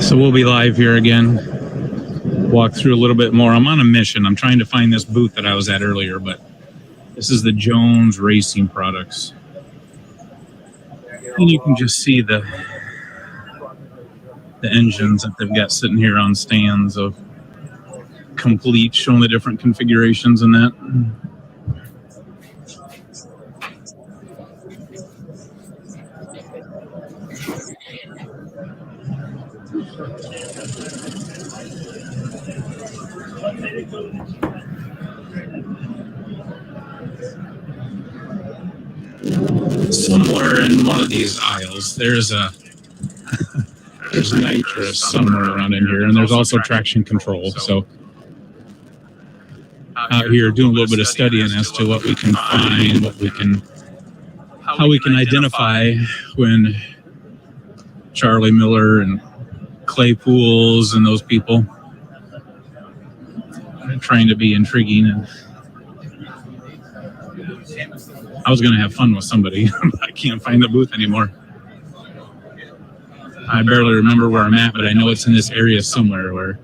So we'll be live here again. Walk through a little bit more. I'm on a mission. I'm trying to find this booth that I was at earlier, but this is the Jones Racing products. And you can just see the engines that they've got sitting here on stands of complete, showing the different configurations and that. Somewhere in one of these aisles, there's nitrous somewhere around in here, and there's also traction control. So out here doing a little bit of studying as to what we can find, how we can identify when Charlie Miller and Claypools and those people are trying to be intriguing. And I was going to have fun with somebody. I can't find the booth anymore. I barely remember where I'm at, but I know it's in this area somewhere where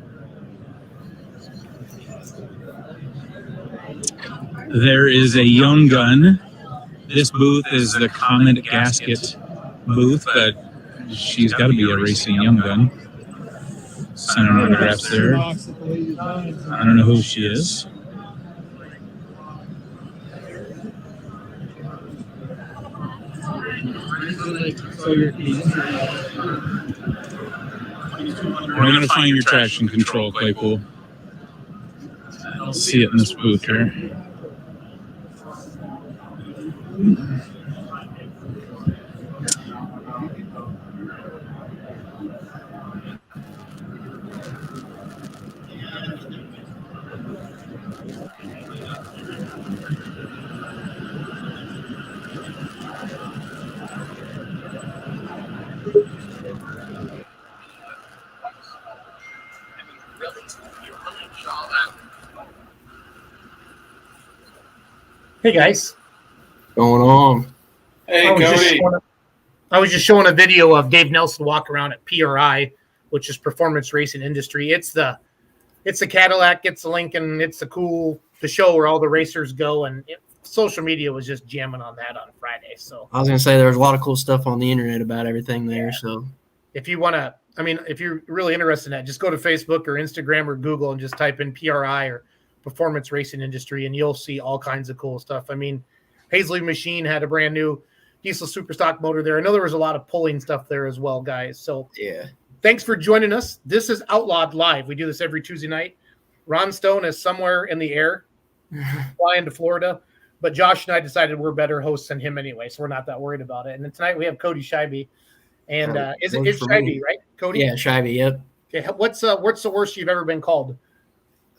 there is a young gun. This booth is the Comet Gasket booth, but she's got to be a racing young gun. Signing autographs there. I don't know who she is. We're going to find your traction control, Claypool. I'll see it in this booth here. Hey guys, going on? Hey Cody. I was just showing a video of Dave Nelson walk around at PRI, which is Performance Racing Industry. It's the Cadillac, it's the Lincoln, it's the show where all the racers go, and social media was just jamming on that on Friday. So I was gonna say there was a lot of cool stuff on the internet about everything there. So if you want to, if you're really interested in that, just go to Facebook or Instagram or Google and just type in PRI or Performance Racing Industry, and you'll see all kinds of cool stuff. Paisley Machine had a brand new diesel superstock motor there. I know there was a lot of pulling stuff there as well, guys. So yeah, thanks for joining us. This is Outlawed Live. We do this every Tuesday night. Ron Stone is somewhere in the air, flying to Florida, but Josh and I decided we're better hosts than him anyway, so we're not that worried about it. And then tonight we have Cody Schibi, and it's Schibi, right, Cody? Yeah, Schibi. Yep. Okay, what's the worst you've ever been called?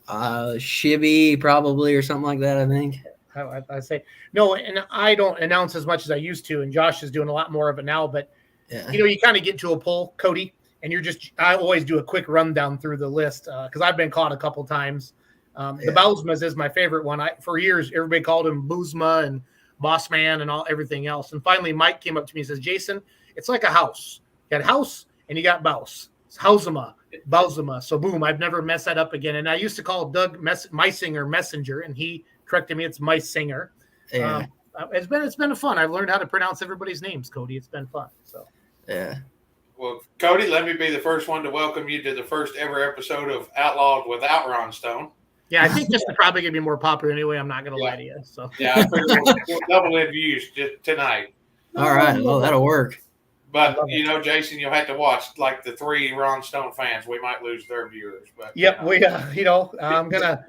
Schibi probably, or something like that, I think. I say no, and I don't announce as much as I used to, and Josh is doing a lot more of it now, but yeah. You kind of get to a pull, Cody, and I always do a quick rundown through the list because I've been caught a couple times. The Bousmas is my favorite one. For years everybody called him Boozma and Boss Man and everything else, and finally Mike came up to me and says, Jason, it's like a house. You got house and you got Bouse. It's Bouzema. So boom, I've never messed that up again. And I used to call Doug Meisinger Messenger, and he corrected me. It's Meisinger. Yeah. It's been fun. I've learned how to pronounce everybody's names, Cody. It's been fun. So yeah. Well, Cody, let me be the first one to welcome you to the first ever episode of Outlawed without Ron Stone. Yeah, I think this is probably gonna be more popular anyway. I'm not gonna lie to you. So yeah, I figured we'll double in views tonight. All right, well that'll work. But Jason, you'll have to watch like the 3 Ron Stone fans. We might lose their viewers. But yep, I'm gonna,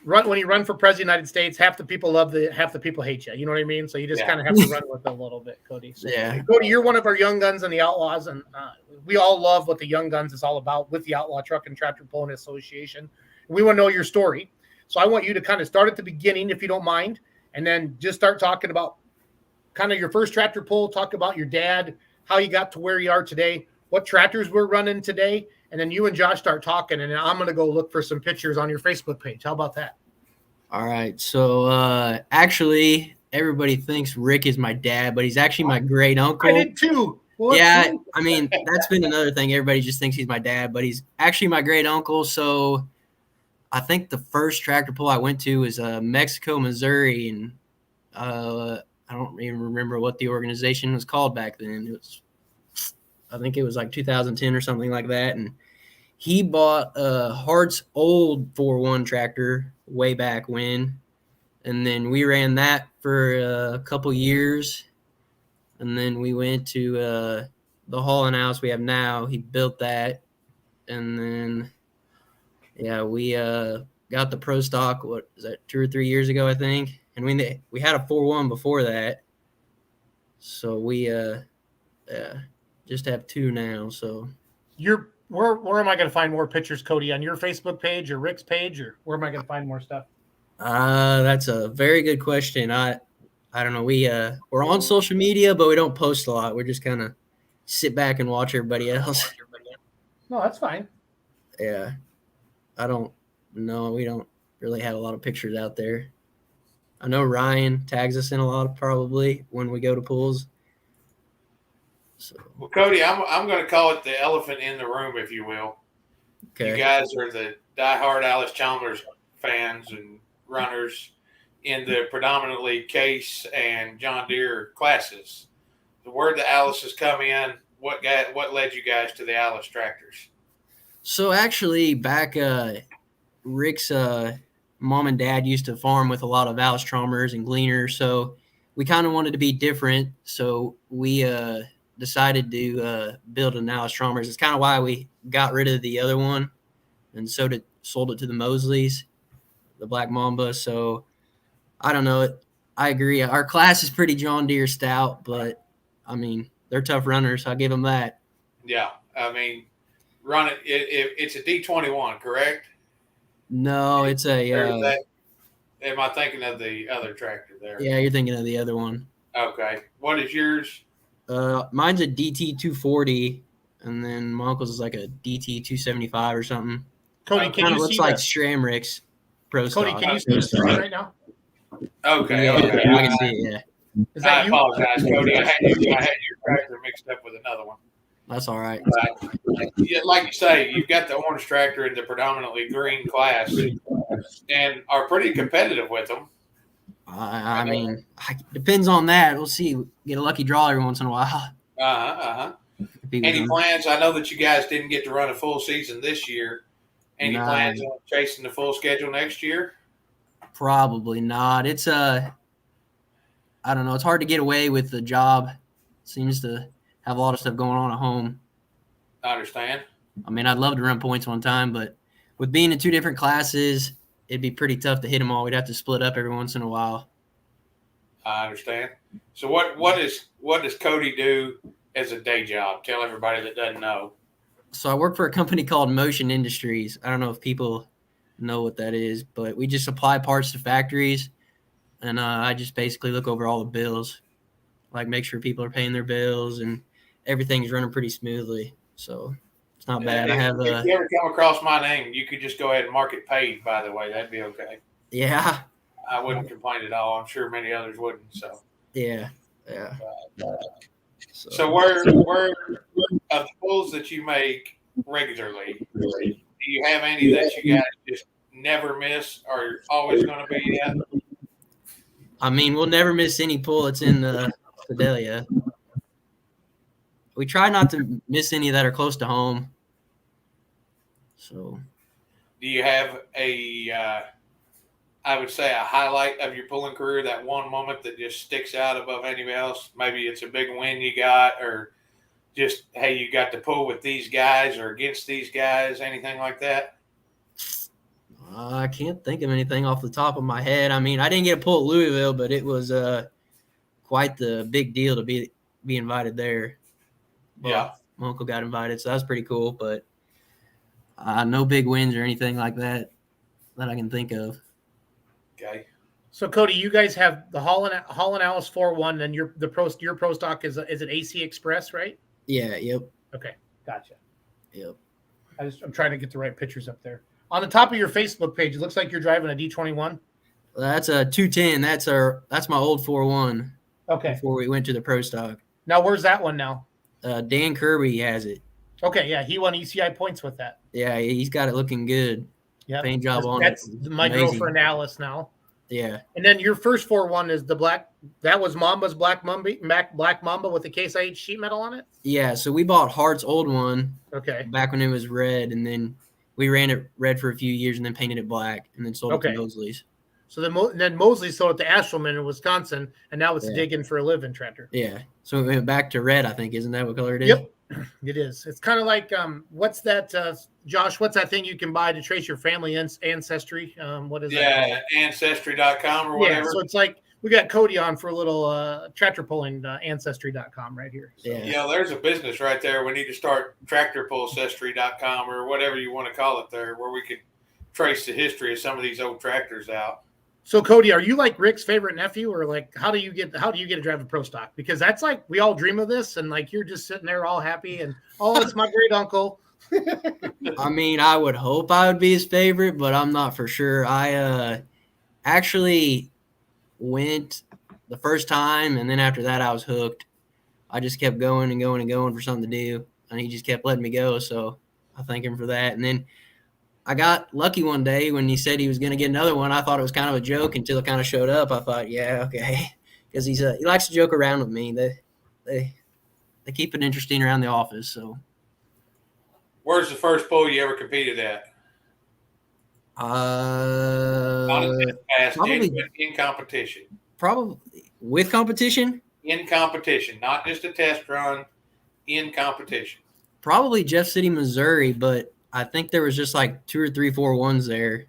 run when you run for president of the United States. Half the people love half the people hate you. You know what I mean? So you just kind of have to run with it a little bit, Cody. So, yeah, Cody, you're one of our young guns and the Outlaws, and we all love what the Young Guns is all about with the Outlaw Truck and Tractor Pulling Association. We want to know your story, so I want you to kind of start at the beginning, if you don't mind, and then just start talking about kind of your first tractor pull, talk about your dad, how you got to where you are today, what tractors we're running today, and then you and Josh start talking, and then I'm going to go look for some pictures on your Facebook page. How about that? All right. So actually, everybody thinks Rick is my dad, but he's actually my great uncle. I did too. Well, Yeah, I mean, that's been another thing. Everybody just thinks he's my dad, but he's actually my great uncle. So I think the first tractor pull I went to was Mexico, Missouri, and I don't even remember what the organization was called back then. I think it was like 2010 or something like that. And he bought Hart's old 4-1 tractor way back when, and then we ran that for a couple years, and then we went to the hauling house we have now. He built that, and then we got the pro stock. What is that? 2 or 3 years ago, I think. And we had a 4-1 before that, so we just have 2 now. So where am I going to find more pictures, Cody? On your Facebook page or Rick's page, or where am I going to find more stuff? That's a very good question. I don't know. We're on social media, but we don't post a lot. We're just kind of sit back and watch everybody else. No, that's fine. Yeah, I don't know. We don't really have a lot of pictures out there. I know Ryan tags us in a lot, probably when we go to pools. So, Well, Cody, I'm going to call it the elephant in the room, if you will. okay. You guys are the diehard Alice Chalmers fans and runners in the predominantly Case and John Deere classes. The word that Alice has come in, what led you guys to the Alice tractors? So actually, back Rick's mom and dad used to farm with a lot of Alice Chalmers and Gleaners, so we kind of wanted to be different. So we decided to build an Alice Chalmers. It's kind of why we got rid of the other one and sold it to the Mosleys, the Black Mamba. So I don't know. I agree. Our class is pretty John Deere stout, but I mean, they're tough runners. I'll give them that. Yeah. I mean, run it. It's a D21, correct? No, it's a. Am I thinking of the other tractor there? Yeah, you're thinking of the other one. Okay. What is yours? Mine's a DT 240, and then my uncle's is like a DT 275 or something. Cody, can you looks see like that? Stramrick's Pro Cody, Stock. can you see the screen right now? Okay. Yeah, Okay. I can see it. Yeah, Is I that you? apologize, Cody. I had your tractor mixed up with another one. that's all right. Yeah, like you say, you've got the orange tractor in the predominantly green class, and are pretty competitive with them. I mean, depends on that. We'll see. Get a lucky draw every once in a while. Any plans? I know that you guys didn't get to run a full season this year. Any plans on chasing the full schedule next year? Probably not. It's I don't know. It's hard to get away with the job. Seems to have a lot of stuff going on at home. I understand. I mean, I'd love to run points one time, but with being in 2 different classes, it'd be pretty tough to hit them all. We'd have to split up every once in a while. I understand. So what does Cody do as a day job? Tell everybody that doesn't know. So I work for a company called Motion Industries. I don't know if people know what that is, but we just supply parts to factories, and I just basically look over all the bills, like make sure people are paying their bills and everything's running pretty smoothly. So it's not bad. If you ever come across my name, you could just go ahead and mark it paid, by the way. That'd be okay. Yeah. I wouldn't complain at all. I'm sure many others wouldn't. So Yeah. So where of the pulls that you make regularly, do you have any that you guys just never miss or always going to be at? I mean, we'll never miss any pull that's in the Fidelia. We try not to miss any that are close to home. So, do you have I would say a highlight of your pulling career, that one moment that just sticks out above anybody else? Maybe it's a big win you got, or just, hey, you got to pull with these guys or against these guys, anything like that? I can't think of anything off the top of my head. I mean, I didn't get a pull at Louisville, but it was quite the big deal to be invited there. Well, yeah. My uncle got invited, so that was pretty cool, but no big wins or anything like that I can think of. Okay. So Cody, you guys have the Holland Alice 4-1, and your pro stock is an AC Express, right? Yeah. Yep. Okay, gotcha. Yep. I'm trying to get the right pictures up there. On the top of your Facebook page, it looks like you're driving a D21. That's a 210. That's my old 4-1. Okay. Before we went to the pro stock. Now, where's that one now? Dan Kirby has it. Okay, yeah, he won ECI points with that. Yeah, he's got it looking good. Yeah, Paint job on that's it. my Amazing. girlfriend Alice now. Yeah. And then your first 4-1 is the black. That was Mamba's Black Mamba with the Case IH sheet metal on it. Yeah, so we bought Hart's old one Okay. back when it was red, and then we ran it red for a few years and then painted it black and then sold it to Mosley's. So then Mosley sold it to Ashelman in Wisconsin, and now it's digging for a living tractor. Yeah. So we went back to red, I think. Isn't that what color it is? Yep, it is. It's kind of like what's that, Josh? What's that thing you can buy to trace your family ancestry? What is that? Yeah, ancestry.com or whatever. Yeah, so it's like we got Cody on for a little tractor pulling ancestry.com right here. So. Yeah, there's a business right there. We need to start tractorpullancestry.com or whatever you want to call it there, where we could trace the history of some of these old tractors out. So Cody, are you like Rick's favorite nephew, or like how do you get to drive a pro stock? Because that's like we all dream of this, and like you're just sitting there all happy and it's my great uncle. I mean, I would hope I would be his favorite, but I'm not for sure. I actually went the first time, and then after that I was hooked. I just kept going and going and going for something to do, and he just kept letting me go, so I thank him for that. And then I got lucky one day when he said he was going to get another one. I thought it was kind of a joke until it kind of showed up. I thought, yeah, okay, because he likes to joke around with me. They keep it interesting around the office. So, where's the first pull you ever competed at? Probably in competition. Probably with competition. In competition, not just a test run. In competition. Probably Jeff City, Missouri, but I think there was just like 2 or 3 4-1s there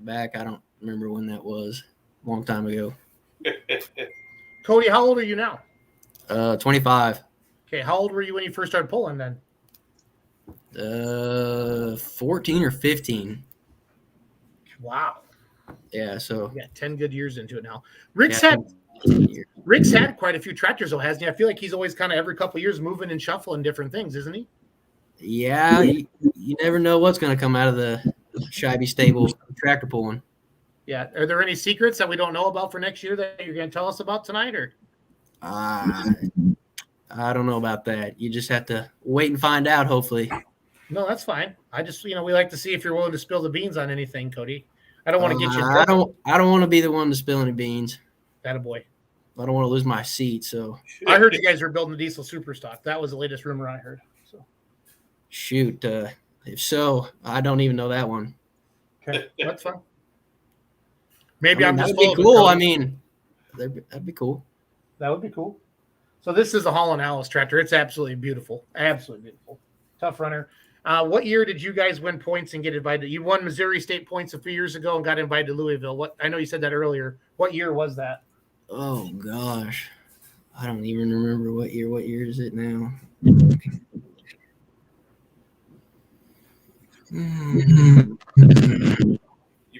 back. I don't remember when that was. A long time ago. Cody, how old are you now? 25. Okay, how old were you when you first started pulling then? 14 or 15. Wow. Yeah, so yeah, 10 good years into it now. Rick's had quite a few tractors though, hasn't he? I feel like he's always kind of every couple of years moving and shuffling different things, isn't he? Yeah, you never know what's going to come out of the Schibi stable tractor pulling. Yeah. Are there any secrets that we don't know about for next year that you're going to tell us about tonight, or? I don't know about that. You just have to wait and find out, hopefully. No, that's fine. I just, we like to see if you're willing to spill the beans on anything, Cody. I don't want to get you. I don't want to be the one to spill any beans. Attaboy. I don't want to lose my seat. So I heard you guys were building a diesel super stock. That was the latest rumor I heard. So shoot. If so, I don't even know that one. Okay, that's fine. Maybe I'm just that'd be cool. I mean, that'd be cool. That would be cool. So this is a Holland Alice tractor. It's absolutely beautiful. Absolutely beautiful. Tough runner. What year did you guys win points and get invited? You won Missouri State points a few years ago and got invited to Louisville. I know you said that earlier. What year was that? Oh gosh, I don't even remember what year. What year is it now? You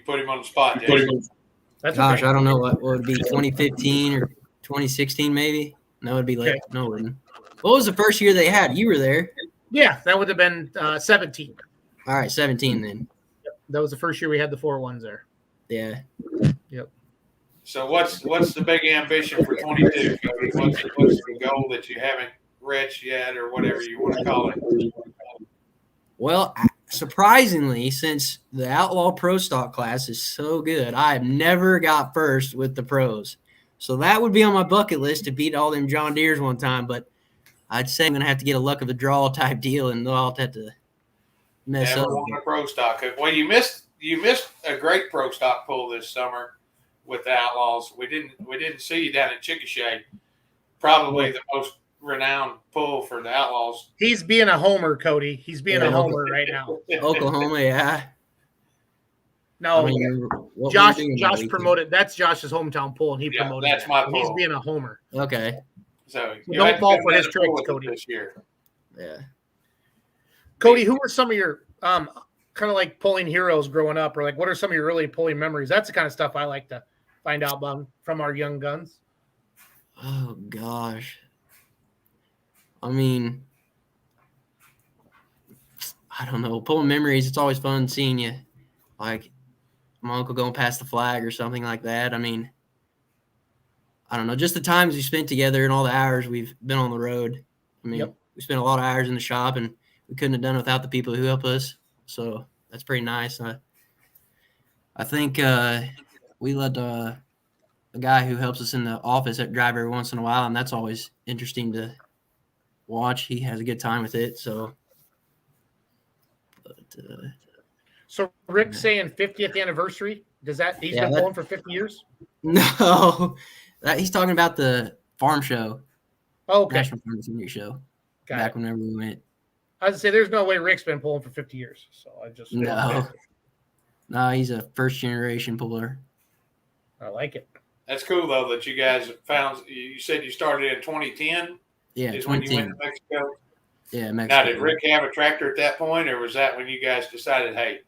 put him on the spot, Jason. That's Gosh, okay. I don't know. What would it be? 2015 or 2016, maybe? No, it'd be late. Okay. No, it wouldn't. What was the first year they had? You were there. Yeah, that would have been 17. All right, 17 then. Yep. That was the first year we had the 4-1s there. Yeah. Yep. So what's the big ambition for 22? What's the goal that you haven't reached yet, or whatever you want to call it? Well, surprisingly, since the Outlaw Pro Stock class is so good, I have never got first with the pros. So that would be on my bucket list to beat all them John Deeres one time, but I'd say I'm going to have to get a luck of the draw type deal, and I'll have to mess Never up. won a pro stock. Well, you missed a great pro stock pull this summer with the Outlaws. We didn't see you down at Chickasha. Probably the most renowned pull for the Outlaws. He's being a homer, Cody. He's being a homer right now. Oklahoma, yeah. No, I mean, what Josh were you doing Josh that weekend? promoted. That's Josh's hometown pull, and he promoted. That's that. my He's pull. being a homer. Okay. So Don't fall for his tricks, Cody. This year. Yeah. Cody, who were some of your kind of like pulling heroes growing up, or like what are some of your early pulling memories? That's the kind of stuff I like to find out about from our young guns. Oh gosh. I mean, I don't know. Pulling memories, it's always fun seeing you. Like my uncle going past the flag or something like that. I mean, I don't know. Just the times we spent together and all the hours we've been on the road. I I mean, Yep. we spent a lot of hours in the shop, and we couldn't have done it without the people who help us. So that's pretty nice. I think we let a guy who helps us in the office drive every once in a while, and that's always interesting to watch. He has a good time with it. So, So Rick's saying 50th anniversary. Does that he's Yeah, been pulling for 50 years? no, he's talking about the farm show, Oh, okay. National Farm Senior Show, Got back it. whenever we went. I was say there's no way Rick's been pulling for 50 years. So I just No, he's a first generation puller. I like it. That's cool though that you guys found. You said you started in 2010. Yeah, Is when you 2010. went to Mexico. Yeah, Mexico. Now, did Rick have a tractor at that point, or was that when you guys decided, hey,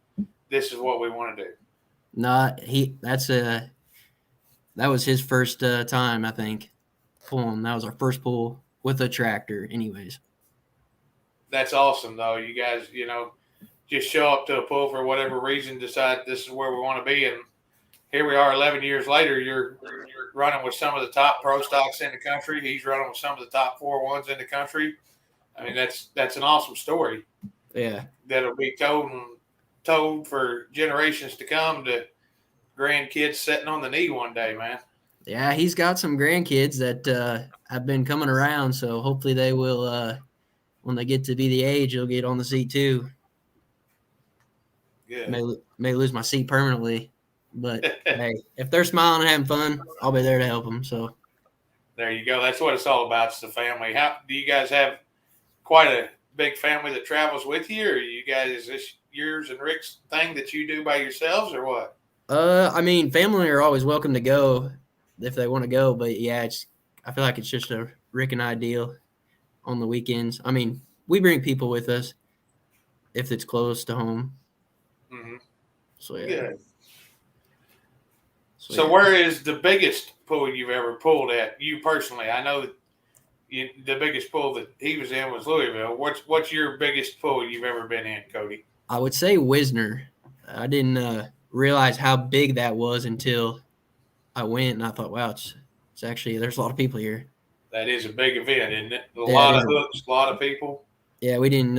this is what we want to do? No, that was his first time, I think, pulling. That was our first pull with a tractor, anyways. That's awesome, though. You guys, just show up to a pull for whatever reason, decide this is where we want to be, and here we are 11 years later. You're running with some of the top pro stocks in the country. He's running with some of the top 4-1s in the country. I mean, that's an awesome story. Yeah. That'll be told for generations to come to grandkids sitting on the knee one day, man. Yeah, he's got some grandkids that have been coming around, so hopefully they will, when they get to be the age, they'll get on the seat too. Good. May lose my seat permanently, but hey, if they're smiling and having fun, I'll be there to help them. So there you go. That's what it's all about. It's the family. How do you guys have quite a big family that travels with you, or you guys, is this yours and Rick's thing that you do by yourselves, or what? I mean, family are always welcome to go if they want to go, but yeah, I feel like it's just a Rick and I deal on the weekends. I mean, we bring people with us if it's close to home. Mm-hmm. So yeah. Good. So where is the biggest pull you've ever pulled at? You personally, I know that the biggest pull that he was in was Louisville. What's your biggest pull you've ever been in, Cody? I would say Wisner. I didn't realize how big that was until I went, and I thought, wow, it's actually, there's a lot of people here. That is a big event, isn't it? A lot of hooks, a lot of people. Yeah, we didn't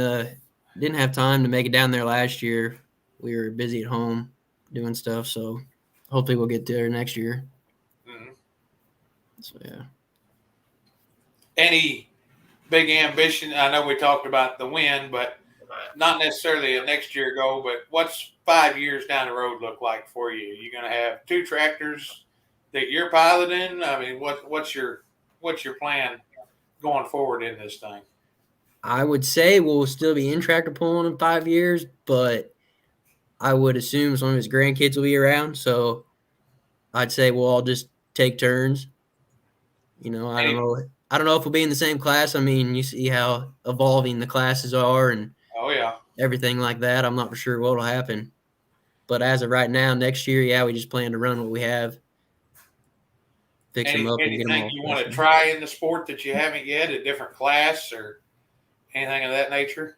have time to make it down there last year. We were busy at home doing stuff, so hopefully we'll get there next year. Mm-hmm. So yeah. Any big ambition? I know we talked about the win, but not necessarily a next year goal. But what's 5 years down the road look like for you? You going to have 2 tractors that you're piloting? I mean, what's your plan going forward in this thing? I would say we'll still be in tractor pulling in 5 years, but I would assume some of his grandkids will be around. So I'd say we'll all just take turns. I don't know if we'll be in the same class. I mean, you see how evolving the classes are and everything like that. I'm not for sure what will happen. But as of right now, next year, yeah, we just plan to run what we have. Fix them up and get them all. Anything you want to try in the sport that you haven't yet, a different class or anything of that nature?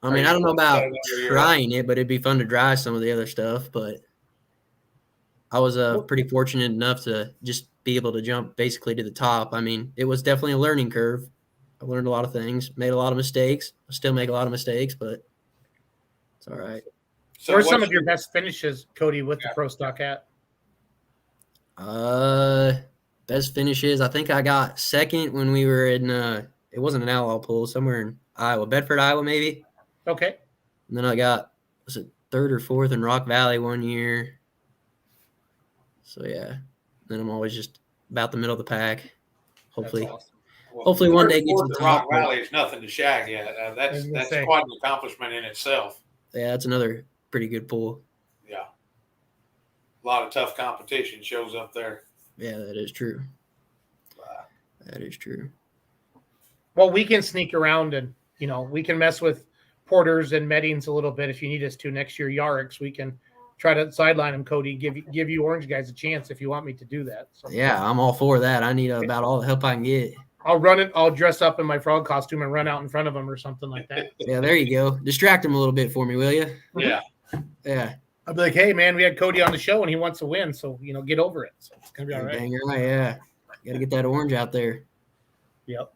I mean, I don't know about trying it, but it'd be fun to try some of the other stuff. But I was pretty fortunate enough to just be able to jump basically to the top. I mean, it was definitely a learning curve. I learned a lot of things, made a lot of mistakes. I still make a lot of mistakes, but it's all right. So what are some of your best finishes, Cody, with the Pro Stock hat? Best finishes, I think I got second when we were in it wasn't an outlaw pull, somewhere in Iowa, Bedford, Iowa, maybe. Okay. And then I got, was it third or fourth in Rock Valley one year. So yeah. Then I'm always just about the middle of the pack. Hopefully. Awesome. Hopefully one day get to the top. Rock Valley is nothing to shag at. That's quite an accomplishment in itself. Yeah, that's another pretty good pull. Yeah. A lot of tough competition shows up there. Yeah, that is true. Wow. That is true. Well, we can sneak around and, we can mess with Porters and Meddings a little bit if you need us to next year. Yarrick's, we can try to sideline him, Cody, give you Orange guys a chance if you want me to do that. So, yeah, I'm all for that. I need about all the help I can get. I'll run it. I'll dress up in my frog costume and run out in front of him or something like that. Yeah, there you go. Distract him a little bit for me, will you? Yeah. Yeah. I'll be like, hey, man, we had Cody on the show and he wants to win. So, get over it. So it's going to be all right. Dang right, yeah. Got to get that orange out there. Yep.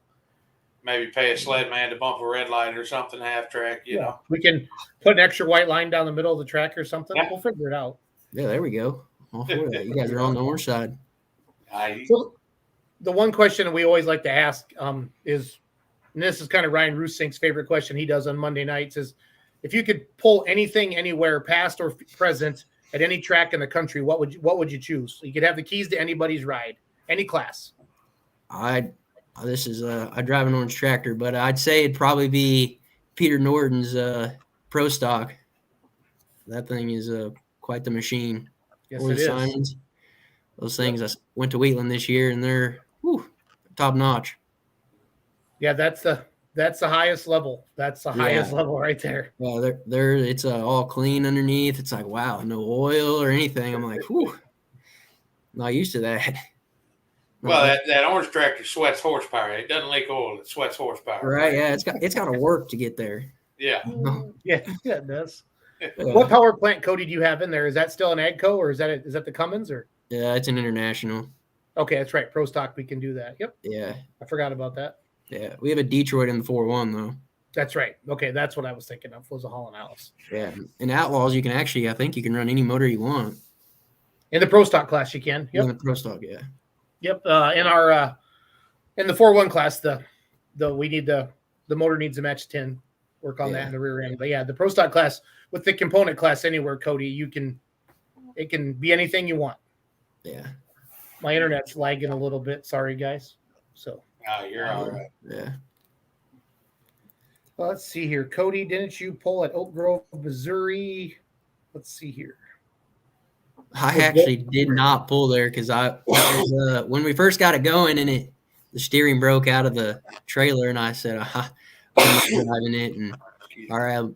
maybe pay a sled man to bump a red light or something half track. You know, we can put an extra white line down the middle of the track or something. Yeah. We'll figure it out. Yeah, there we go. All for that. You guys are on the orange side. So the one question we always like to ask is, and this is kind of Ryan Rusink's favorite question he does on Monday nights, is if you could pull anything anywhere, past or present, at any track in the country, what would you choose? You could have the keys to anybody's ride, any class. I drive an orange tractor, but I'd say it'd probably be Peter Norton's Pro Stock. That thing is quite the machine. Yes, Or it the is. Simons. Those things. I went to Wheatland this year, and they're top notch. Yeah, that's the highest level. That's the highest level right there. Yeah, they're it's all clean underneath. It's like, wow, no oil or anything. I'm like, whew, not used to that. Well, that orange tractor sweats horsepower. It doesn't leak oil. It sweats horsepower. Right? Yeah, it's got to work to get there. Yeah. Yeah, it does. Yeah. What power plant, Cody, do you have in there? Is that still an AGCO, or is that the Cummins? Or Yeah, it's an international. okay, that's right. Pro Stock, we can do that. Yep. Yeah. I forgot about that. Yeah, we have a Detroit in the 4-1 though. That's right. Okay, that's what I was thinking of. Was a Holland Alice. Yeah, in Outlaws you can I think you can run any motor you want. In the Pro Stock class, you can. Yep. In the Pro Stock, yeah. Yep. In our in the 4-1 class, the motor needs to match 10. Work on that in the rear end. But yeah, the Pro Stock class with the component class anywhere, Cody, it can be anything you want. Yeah. My internet's lagging a little bit. Sorry, guys. So. Oh, you're all right. Yeah. Well, let's see here. Cody, didn't you pull at Oak Grove, Missouri? Let's see here. I actually did not pull there because when we first got it going and the steering broke out of the trailer, and I said, I'm not driving it. And our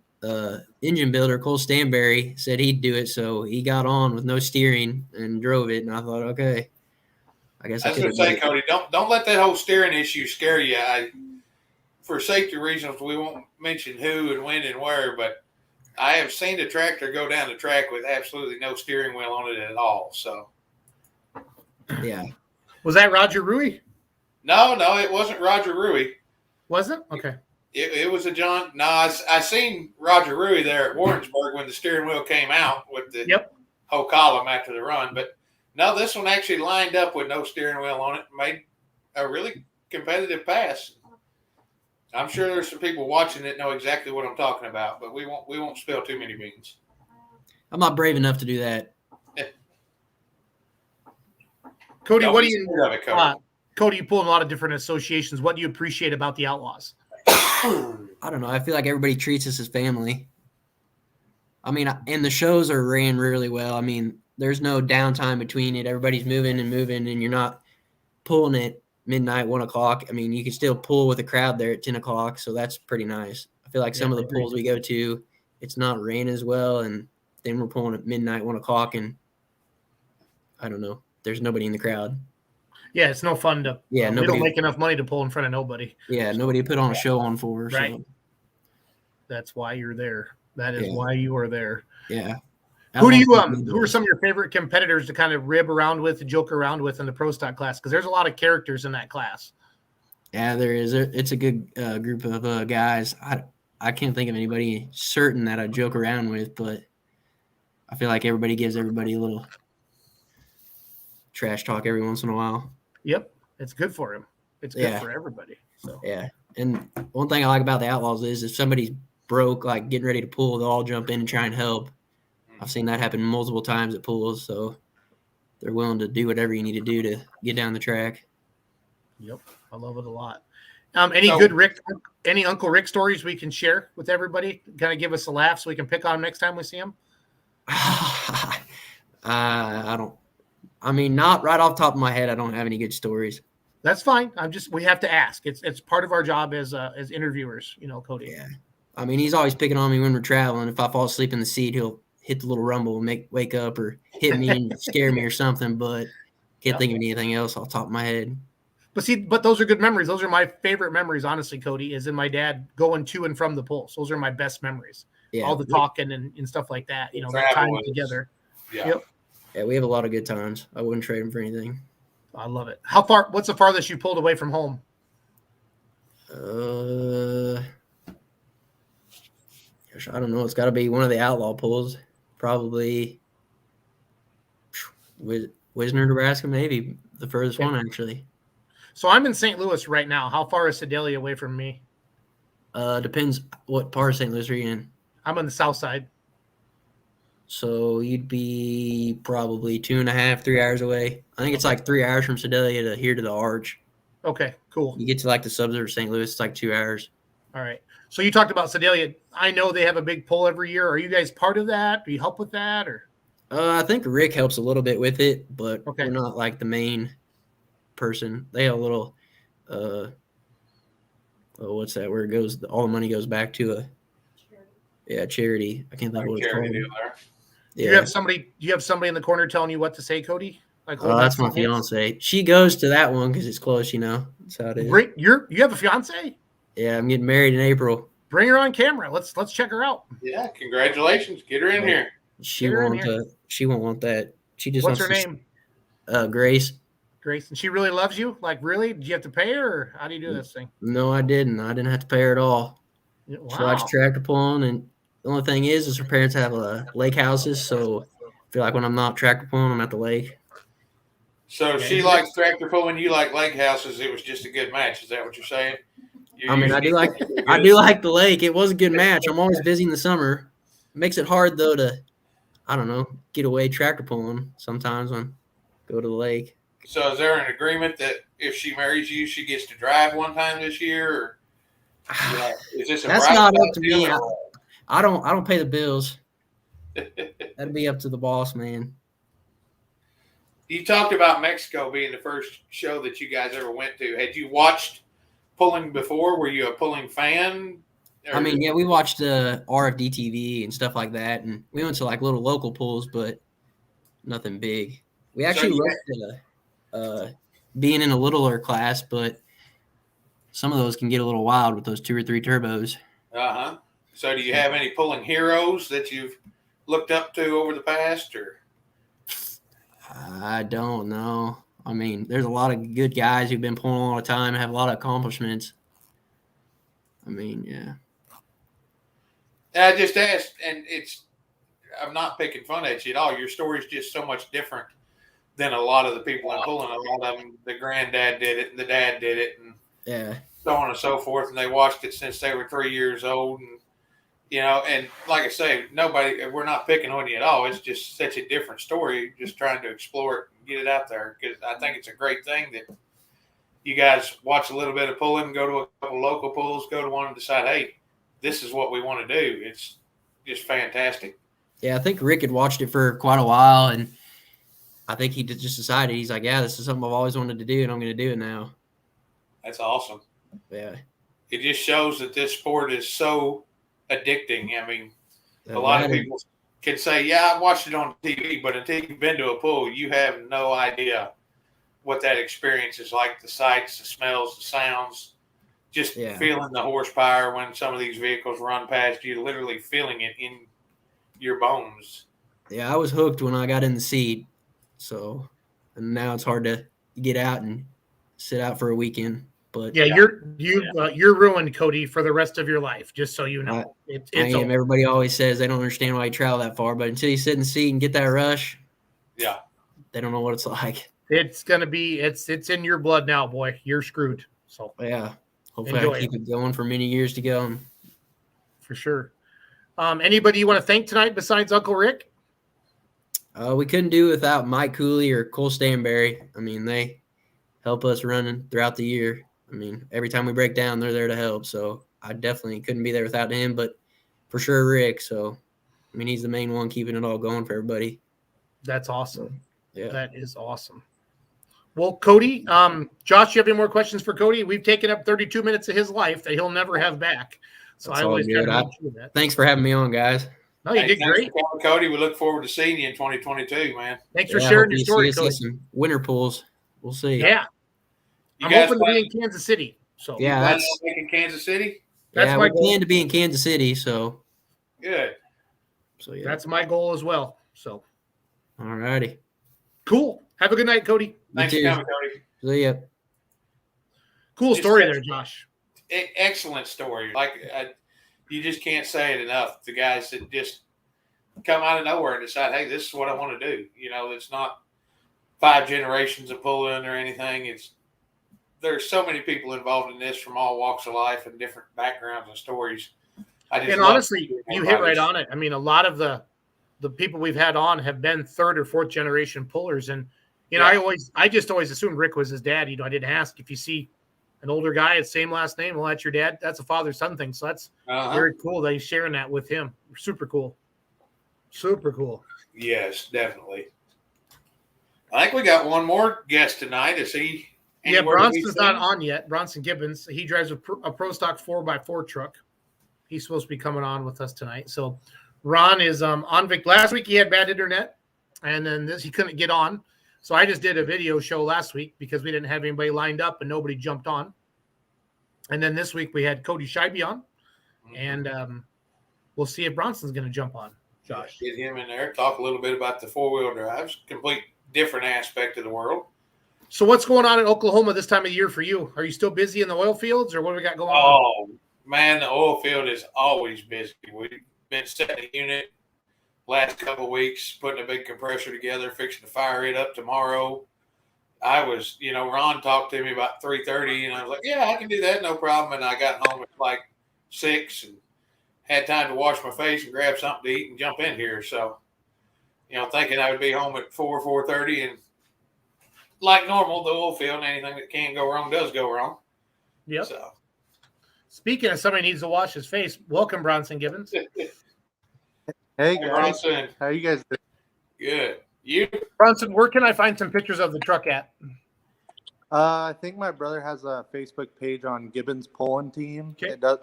engine builder, Cole Stanberry, said he'd do it, so he got on with no steering and drove it. And I thought, okay, I guess I was going to say, Cody, don't let that whole steering issue scare you. For safety reasons, we won't mention who and when and where, but I have seen the tractor go down the track with absolutely no steering wheel on it at all. So, yeah. Was that Roger Rui? No, it wasn't Roger Rui. Was it? Okay. It was a John. No, I seen Roger Rui there at Warrensburg when the steering wheel came out with the whole column after the run. But no, this one actually lined up with no steering wheel on it, made a really competitive pass. I'm sure there's some people watching that know exactly what I'm talking about, but we won't spill too many beans. I'm not brave enough to do that. Cody, Don't what be do you scared of it, Cody. Cody, you pull in a lot of different associations. What do you appreciate about the Outlaws? I don't know. I feel like everybody treats us as family. I mean, and the shows are ran really well. I mean, there's no downtime between it. Everybody's moving, and you're not pulling at midnight, 1 o'clock. I mean, you can still pull with a crowd there at 10 o'clock, so that's pretty nice. I feel like some of the pulls we go to, it's not ran as well, and then we're pulling at midnight, 1 o'clock, and I don't know. There's nobody in the crowd. Yeah, it's no fun to. Yeah, we don't make enough money to pull in front of nobody. Yeah, nobody put on a show on for. Right. So. That's why you're there. That is why you are there. Yeah. Who are some of your favorite competitors to kind of rib around with, to joke around with in the Pro Stock class? Because there's a lot of characters in that class. Yeah, there is. It's a good group of guys. I can't think of anybody certain that I joke around with, but I feel like everybody gives everybody a little trash talk every once in a while. Yep, it's good for him. It's good for everybody. So yeah, and one thing I like about the Outlaws is if somebody's broke, like getting ready to pull, they'll all jump in and try and help. I've seen that happen multiple times at pools, so they're willing to do whatever you need to do to get down the track. Yep, I love it a lot. Any Uncle Rick stories we can share with everybody? Kind of give us a laugh so we can pick on him next time we see him. I don't. I mean, not right off the top of my head. I don't have any good stories. That's fine. We have to ask. It's part of our job as interviewers, Cody. Yeah. I mean, he's always picking on me when we're traveling. If I fall asleep in the seat, he'll hit the little rumble and wake up or hit me and scare me or something, but can't think of anything else off the top of my head. But those are good memories. Those are my favorite memories, honestly, Cody, is in my dad going to and from the pools. Those are my best memories. Yeah. All the talking and stuff like that, that time together. Yeah. Yep. Yeah, we have a lot of good times. I wouldn't trade them for anything. I love it. What's the farthest you pulled away from home? Gosh, I don't know. It's got to be one of the outlaw pools. Probably Wisner, Nebraska, maybe the furthest one, actually. So I'm in St. Louis right now. How far is Sedalia away from me? Depends what part of St. Louis are you in. I'm on the south side. So you'd be probably 2.5, 3 hours away. I think it's like 3 hours from Sedalia to here to the Arch. Okay, cool. You get to like the suburbs of St. Louis, it's like 2 hours. All right. So you talked about Sedalia. I know they have a big pull every year. Are you guys part of that? Do you help with that, or? I think Rick helps a little bit with it, but Okay. we're not like the main person. They have a little, what's that? Where it goes, all the money goes back to a charity. I can't think of what it's called. Charity deal there. Do you have somebody in the corner telling you what to say, Cody? Like, Oh, that's my fiance. She goes to that one because it's close, That's how it is. Great. You have a fiance? Yeah, I'm getting married in April. Bring her on camera. Let's check her out. Yeah, congratulations. Get her in here. She won't want that. She just What's wants her name? Grace. Grace. And she really loves you? Like, really? Did you have to pay her, or how do you do this thing? No, I didn't. I didn't have to pay her at all. Wow. She likes tractor pulling, and the only thing is her parents have lake houses, so I feel like when I'm not tractor pulling, I'm at the lake. So she likes tractor pulling, you like lake houses. It was just a good match. Is that what you're saying? I do like the lake. It was a good match. I'm always busy in the summer. It makes it hard though to, I don't know, get away tractor pulling sometimes when I go to the lake. So is there an agreement that if she marries you, she gets to drive one time this year? Or is this That's not up to me. I don't pay the bills. That'd be up to the boss, man. You talked about Mexico being the first show that you guys ever went to. Had you watched pulling before? Were you a pulling fan? I mean, yeah, we watched RFD TV and stuff like that, and we went to like little local pools, but nothing big. We actually looked at being in a littler class, but some of those can get a little wild with those 2 or 3 turbos. Uh-huh. So do you have any pulling heroes that you've looked up to over the past, or? I don't know. I mean, there's a lot of good guys who've been pulling a lot of time and have a lot of accomplishments. I mean, yeah. I just asked, and I'm not picking fun at you at all. Your story's just so much different than a lot of the people in pulling. A lot of them, the granddad did it and the dad did it, and so on and so forth. And they watched it since they were 3 years old, and and like I say, we're not picking on you at all. It's just such a different story. Just trying to explore it and get it out there, because I think it's a great thing that you guys watch a little bit of pulling, go to a couple local pools, go to one and decide, hey, this is what we want to do. It's just fantastic. Yeah, I think Rick had watched it for quite a while, and I think he just decided, he's like, yeah, this is something I've always wanted to do, and I'm going to do it now. That's awesome. Yeah. It just shows that this sport is so addicting. I mean, a lot of people can say, yeah, I watched it on TV, but until you've been to a pool, you have no idea what that experience is like, the sights, the smells, the sounds, just feeling the horsepower when some of these vehicles run past you, literally feeling it in your bones. Yeah, I was hooked when I got in the seat. So, and now it's hard to get out and sit out for a weekend. But you're ruined, Cody, for the rest of your life. Just so you know, it's Everybody always says they don't understand why you travel that far, but until you sit in the seat and get that rush, they don't know what it's like. It's gonna be it's in your blood now, boy. You're screwed. So hopefully I keep it going for many years to go. For sure. Anybody you want to thank tonight besides Uncle Rick? We couldn't do it without Mike Cooley or Cole Stanberry. I mean, they help us running throughout the year. I mean, every time we break down, they're there to help. So I definitely couldn't be there without him, but for sure Rick. So, I mean, he's the main one keeping it all going for everybody. That's awesome. Yeah. That is awesome. Well, Cody, Josh, you have any more questions for Cody? We've taken up 32 minutes of his life that he'll never have back. So That's I always good. that. Thanks for having me on, guys. No, you did great. Cody, we look forward to seeing you in 2022, man. Thanks for sharing your story, Cody. Some winter pools. We'll see. Yeah. I'm hoping to be in Kansas City. So that's in Kansas City. That's my plan to be in Kansas City. So good. So that's my goal as well. So all righty. Cool. Have a good night, Cody. Thanks for coming, Cody. See ya. Cool story there, Josh. excellent story. You just can't say it enough. The guys that just come out of nowhere and decide, hey, this is what I want to do. It's not 5 generations of pulling or anything. There's so many people involved in this from all walks of life and different backgrounds and stories. And honestly, you hit right on it. I mean, a lot of the people we've had on have been 3rd or 4th generation pullers. And, I just always assumed Rick was his dad. I didn't ask. If you see an older guy, it's same last name, well, that's your dad. That's a father-son thing. So that's very cool that he's sharing that with him. Super cool. Super cool. Yes, definitely. I think we got one more guest tonight. Is he? Yeah, Bronson's not on yet. Bronson Gibbons. He drives a Pro Stock 4x4 truck. He's supposed to be coming on with us tonight. So Ron is on Vic. Last week he had bad internet, and then he couldn't get on. So I just did a video show last week because we didn't have anybody lined up and nobody jumped on. And then this week we had Cody Schibi on, and we'll see if Bronson's going to jump on. Josh, get him in there. Talk a little bit about the 4-wheel drives. Complete different aspect of the world. So what's going on in Oklahoma this time of year for you? Are you still busy in the oil fields, or what do we got going on? Oh man, the oil field is always busy. We've been setting a unit last couple of weeks, putting a big compressor together, fixing to fire it up tomorrow. I was, Ron talked to me about 3:30, and I was like, yeah, I can do that, no problem. And I got home at like 6 and had time to wash my face and grab something to eat and jump in here. So, thinking I would be home at 4:30, and like normal, the oil field and anything that can go wrong does go wrong. Yep. So, speaking of somebody needs to wash his face, welcome Bronson Gibbons. Hey guys, Bronson. How you guys doing? Good. You? Bronson, where can I find some pictures of the truck at? I think my brother has a Facebook page on Gibbons Pulling Team. Okay. It does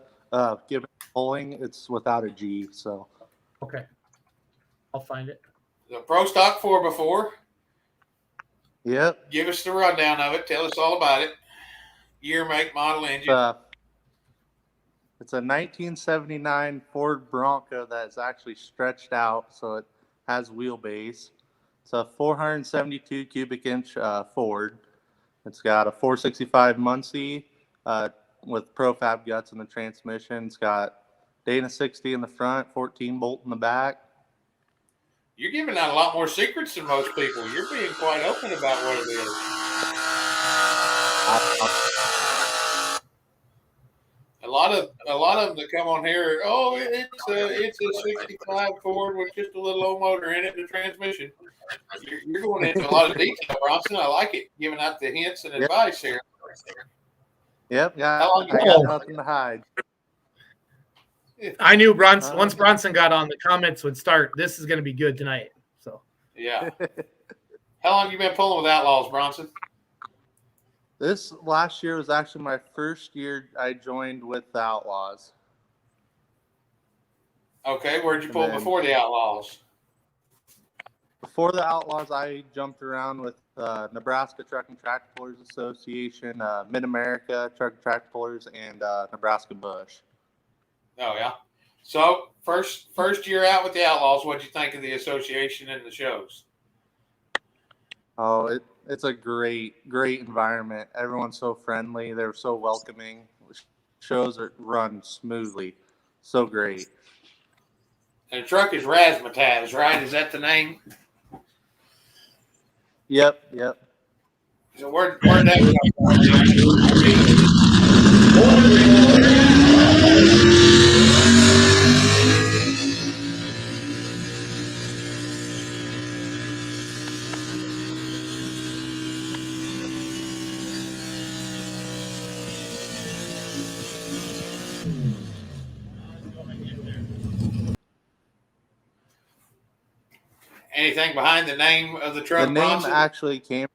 Gibbons Pulling. It's without a G, so. Okay. I'll find it. The Pro Stock 4x4. Yep. Give us the rundown of it. Tell us all about it. Year, make, model, engine. It's a 1979 Ford Bronco that's actually stretched out, so it has wheelbase. It's a 472 cubic inch Ford. It's got a 465 Muncie with profab guts in the transmission. It's got Dana 60 in the front, 14 bolt in the back. You're giving out a lot more secrets than most people. You're being quite open about what it is. A lot of them that come on here, it's a 65 Ford with just a little old motor in it and a transmission. You're going into a lot of detail, Bronson. I like it, giving out the hints and advice here. Yep, yeah. How long I got nothing to hide. I knew Bronson. Once Bronson got on, the comments would start. This is going to be good tonight. So yeah. How long have you been pulling with Outlaws, Bronson? This last year was actually my first year I joined with the Outlaws. Okay, where'd you pull before the Outlaws? Before the Outlaws, I jumped around with Nebraska Truck and Tractor Pullers Association, Mid-America Truck and Tractor Pullers, and Nebraska Bush. Oh, yeah. So, first year out with the Outlaws, what'd you think of the association and the shows? Oh, it's a great environment. Everyone's so friendly. They're so welcoming. Shows are run smoothly. So great. And the truck is razzmatazz, right? Is that the name? Yep. So where'd that Anything behind the name of the truck? The name Bronson? actually came.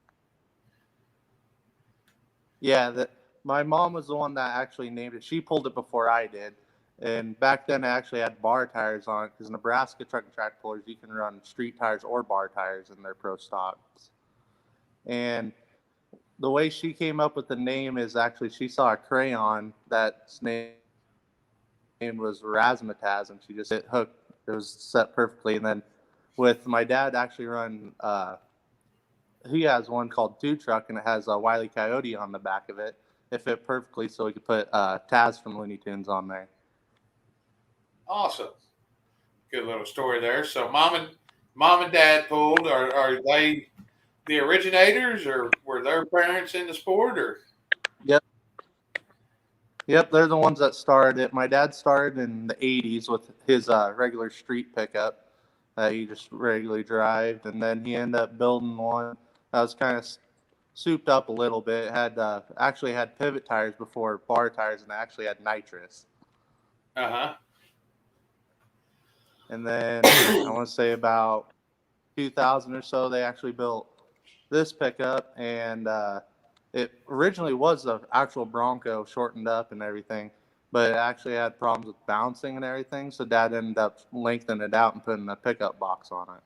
Yeah, my mom was the one that actually named it. She pulled it before I did. And back then, I actually had bar tires on it because Nebraska Truck and Tractor Pullers, you can run street tires or bar tires in their pro stocks. And the way she came up with the name is actually she saw a crayon that's name was razzmatazz, and she just hit hook. It was set perfectly. And then with my dad actually run, he has one called Two Truck, and it has a Wile E. Coyote on the back of it. it fit perfectly, so we could put Taz from Looney Tunes on there. Awesome. Good little story there. So mom and dad pulled. Are they the originators, or were their parents in the sport? Or Yep, they're the ones that started it. My dad started in the 80s with his regular street pickup that he just regularly drove, and then he ended up building one that was kind of souped up a little bit. It had actually had pivot tires before bar tires, and it actually had nitrous. And then I want to say about 2000 or so, they actually built this pickup, and it originally was an actual Bronco shortened up and everything, but it actually had problems with bouncing and everything, so Dad ended up lengthening it out and putting a pickup box on it.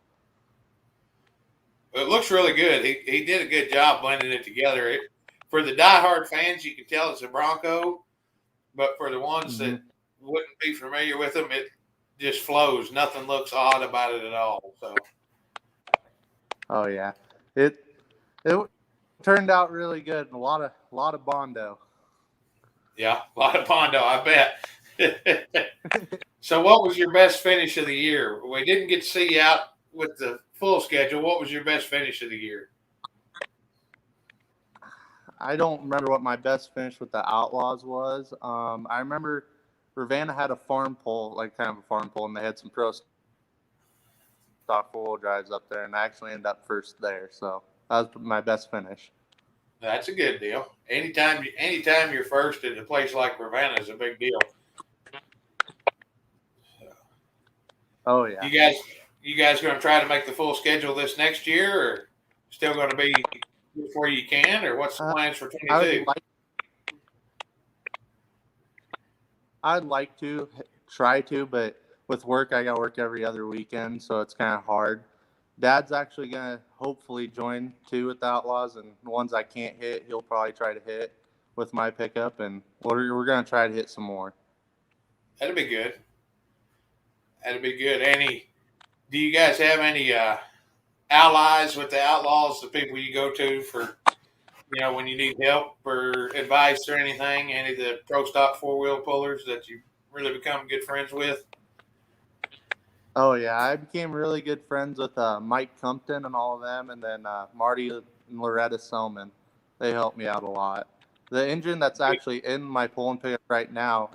It looks really good. He did a good job blending it together. For the diehard fans, you can tell it's a Bronco, but for the ones that wouldn't be familiar with them, it just flows. Nothing looks odd about it at all. So, oh yeah, it turned out really good. And a lot of Bondo. Yeah, a lot of Bondo, I bet. So what was your best finish of the year? We didn't get to see you out with the full schedule. What was your best finish of the year? I don't remember what my best finish with the Outlaws was. I remember Ravenna had a farm pole, like kind of a farm pole, and they had some pro stock four-wheel drives up there, and I actually ended up first there. So that was my best finish. That's a good deal. Anytime you're first at a place like Ravenna is a big deal. Oh yeah. You guys going to try to make the full schedule this next year, or still going to be before you can, or what's the plans for 22? I'd like to try to, but with work, I got to work every other weekend, so it's kind of hard. Dad's actually going to hopefully join too with the Outlaws, and the ones I can't hit, he'll probably try to hit with my pickup, and we're going to try to hit some more. That'd be good. Do you guys have any allies with the Outlaws, the people you go to for, when you need help or advice or anything? Any of the pro stock four-wheel pullers that you really become good friends with? Oh, yeah. I became really good friends with Mike Compton and all of them, and then Marty and Loretta Selman. They helped me out a lot. The engine that's actually in my pulling pickup right now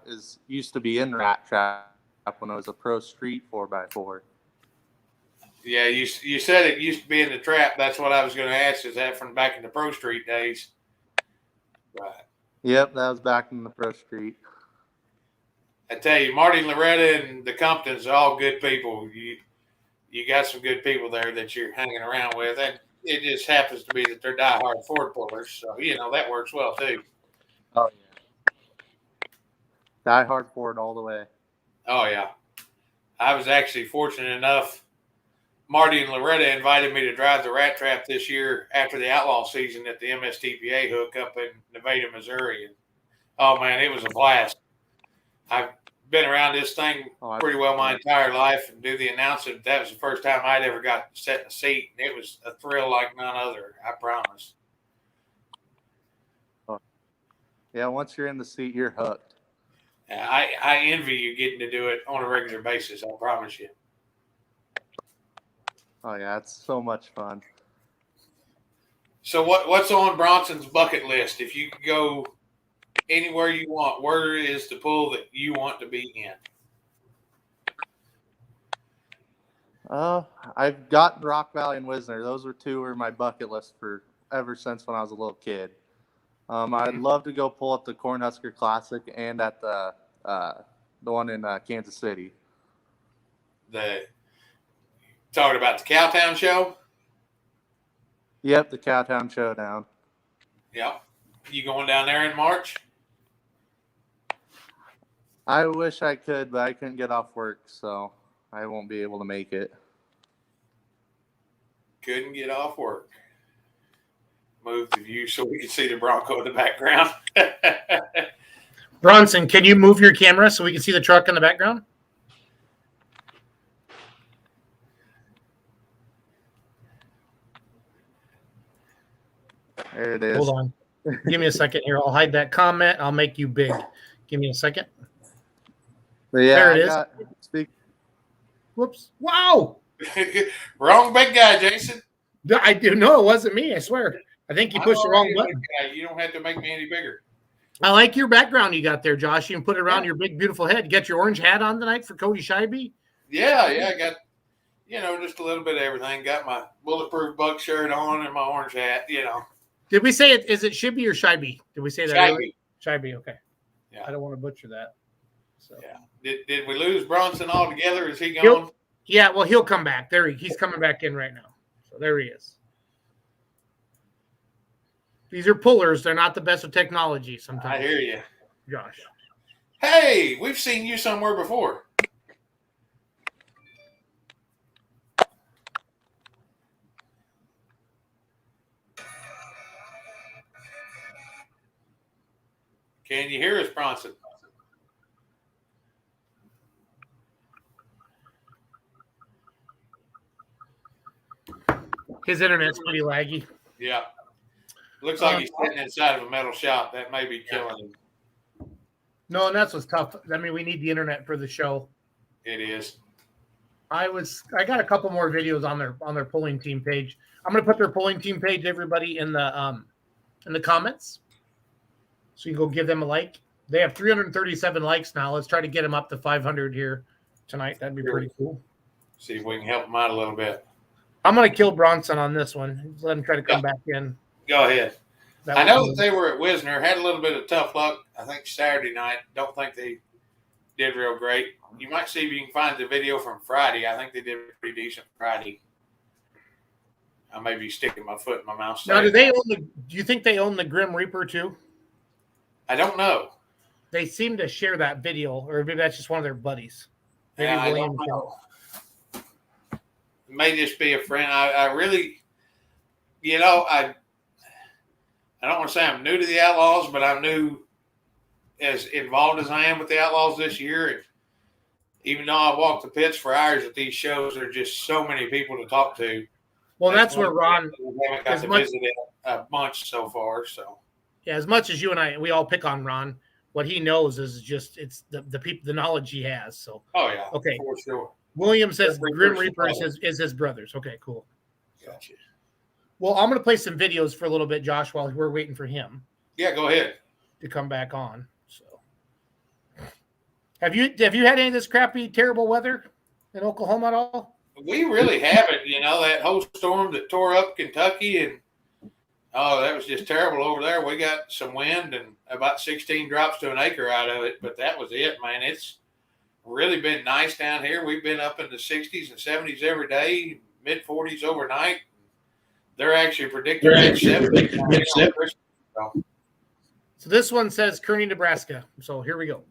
used to be in Rat Trap when it was a pro street 4x4. Yeah, you said it used to be in the trap. That's what I was going to ask. Is that from back in the pro street days? Right. Yep, that was back in the pro street. I tell you, Marty, Loretta, and the Comptons are all good people. You got some good people there that you're hanging around with, and it just happens to be that they're diehard Ford pullers, so that works well too. Oh yeah, diehard Ford all the way. Oh yeah, I was actually fortunate enough. Marty and Loretta invited me to drive the Rat Trap this year after the Outlaw season at the MSTPA hook up in Nevada, Missouri. And, oh man, it was a blast. I've been around this thing pretty well my entire life and do the announcing. That was the first time I'd ever got to sit in a seat, and it was a thrill like none other, I promise. Oh. Yeah, once you're in the seat, you're hooked. I envy you getting to do it on a regular basis, I promise you. Oh, yeah, it's so much fun. So what's on Bronson's bucket list? If you could go anywhere you want, where is the pool that you want to be in? I've got Rock Valley and Wisner. Those were my bucket list for ever since when I was a little kid. I'd love to go pull at the Cornhusker Classic and at the one in Kansas City. Talking about the Cowtown Show? Yep, the Cowtown Showdown. Yep. You going down there in March? I wish I could, but I couldn't get off work, so I won't be able to make it. Couldn't get off work. Move the view so we can see the Bronco in the background. Bronson, can you move your camera so we can see the truck in the background? There it is. Hold on. Give me a second here. I'll hide that comment. I'll make you big. Give me a second. But yeah, There it is. Whoops. Wow. Wrong big guy, Jason. I do. No, it wasn't me. I swear. I think you pushed the wrong button. You don't have to make me any bigger. I like your background you got there, Josh. You can put it around your big, beautiful head. You got your orange hat on tonight for Cody Schibi? Yeah. I got, just a little bit of everything. Got my bulletproof buck shirt on and my orange hat, Did we say it? Is it Schibi or Schibi? Did we say that? Schibi. Schibi, okay. Yeah. I don't want to butcher that. So. Yeah. Did we lose Bronson altogether? Is he gone? He'll come back. He's coming back in right now. So there he is. These are pullers. They're not the best with technology sometimes. I hear you. Josh. Hey, we've seen you somewhere before. Can you hear us, Bronson? His internet's pretty laggy. Yeah. Looks like he's sitting inside of a metal shop. That may be killing him. No, and that's what's tough. I mean, we need the internet for the show. It is. I got a couple more videos on their pulling team page. I'm gonna put their pulling team page, everybody, in the comments. So you can go give them a like. They have 337 likes now. Let's try to get them up to 500 here tonight. That'd be pretty cool. See if we can help them out a little bit. I'm gonna kill Bronson on this one. Let him try to come back in. Go ahead. I know that they were at Wisner, had a little bit of tough luck, I think, Saturday night. Don't think they did real great. You might see if you can find the video from Friday. I think they did pretty decent Friday. I may be sticking my foot in my mouth. Now, do you think they own the Grim Reaper too? I don't know. They seem to share that video, or maybe that's just one of their buddies. Maybe I William don't know. It may just be a friend. I really, I don't want to say I'm new to the Outlaws, but I'm new as involved as I am with the Outlaws this year. And even though I walk the pits for hours at these shows, there are just so many people to talk to. Well, that's where Ron. We haven't got to visit it a bunch so far. So yeah, as much as you and I, we all pick on Ron. What he knows is just it's the people, the knowledge he has. So okay, for sure. William says Grim Reaper is his brothers. Okay, cool. Gotcha. Well, I'm going to play some videos for a little bit, Josh, while we're waiting for him. Yeah, go ahead. To come back on. So, have you had any of this crappy, terrible weather in Oklahoma at all? We really haven't. That whole storm that tore up Kentucky, and that was just terrible over there. We got some wind and about 16 drops to an acre out of it, but that was it, man. It's really been nice down here. We've been up in the 60s and 70s every day, mid 40s overnight. They're actually predicting mid-70s. So this one says Kearney, Nebraska. So here we go.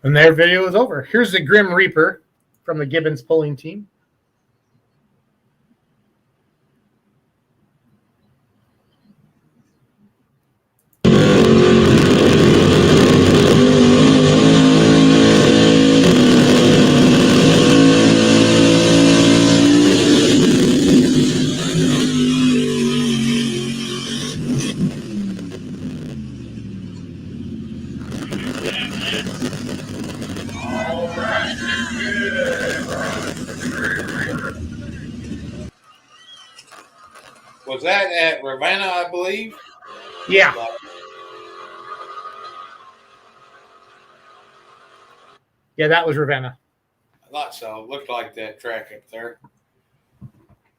And their video is over. Here's the Grim Reaper from the Gibbons pulling team. Was that at Ravenna, I believe? Yeah. Yeah, that was Ravenna. I thought so. Looked like that track up there.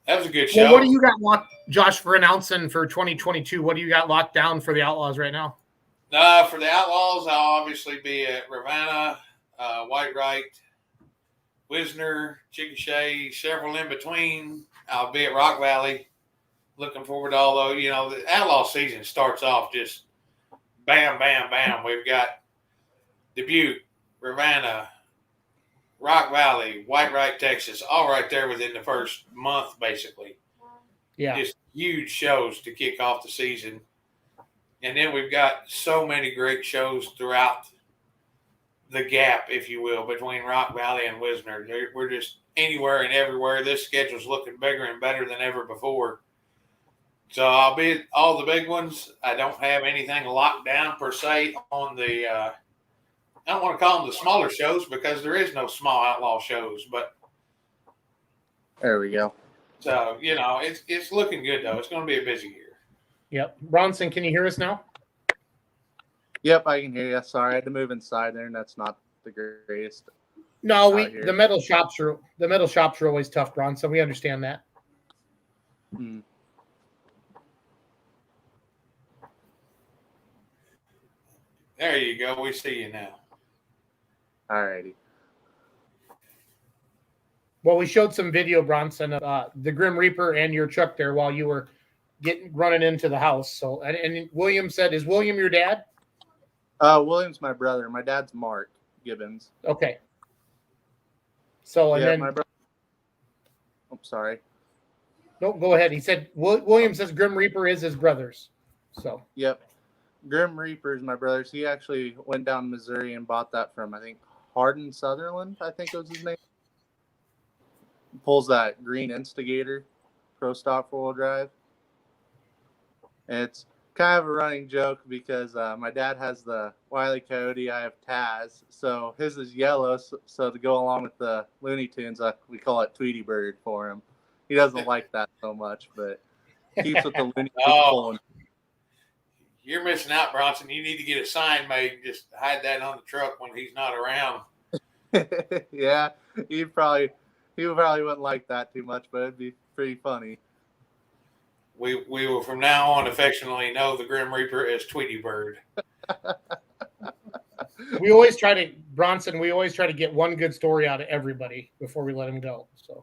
That was a good show. Well, what do you got locked, Josh, for announcing for 2022? What do you got locked down for the Outlaws right now? For the Outlaws, I'll obviously be at Ravenna, Whitewright, Wisner, Chickasha, several in between. I'll be at Rock Valley. Looking forward to all those. The Outlaw season starts off just bam, bam, bam. We've got Dubuque, Ravenna, Rock Valley, White Wright, Texas, all right there within the first month, basically. Yeah. Just huge shows to kick off the season. And then we've got so many great shows throughout the gap, if you will, between Rock Valley and Wisner. We're just anywhere and everywhere. This schedule's looking bigger and better than ever before. So I'll be at all the big ones. I don't have anything locked down per se on the I don't want to call them the smaller shows because there is no small outlaw shows, but There we go. so it's looking good though. It's going to be a busy year. Yep. Bronson, can you hear us now? Yep, I can hear you. Sorry, I had to move inside there, and that's not the greatest. No, out here. the metal shops are always tough, Bronson. We understand that. Hmm. There you go. We see you now. Alrighty. Well, we showed some video, Bronson, of the Grim Reaper and your truck there while you were running into the house. So, and William said, "Is William your dad?" William's my brother. My dad's Mark Gibbons. Okay. So, and then my brother. I'm sorry. no, go ahead. He said William says Grim Reaper is his brother's. So, Yep. Grim Reaper's my brother's. He actually went down to Missouri and bought that from, I think, Hardin Sutherland, I think was his name. Pulls that green Instigator Pro Stock 4-wheel drive. And it's kind of a running joke because my dad has the Wile E. Cody, I have Taz. So his is yellow, so to go along with the Looney Tunes, we call it Tweety Bird for him. He doesn't like that so much, but keeps with the Looney Tunes pulling. You're missing out, Bronson. You need to get a sign made and just hide that on the truck when he's not around. Yeah, he probably wouldn't like that too much, but it'd be pretty funny. We will from now on affectionately know the Grim Reaper as Tweety Bird. we always try to get one good story out of everybody before we let him go. So,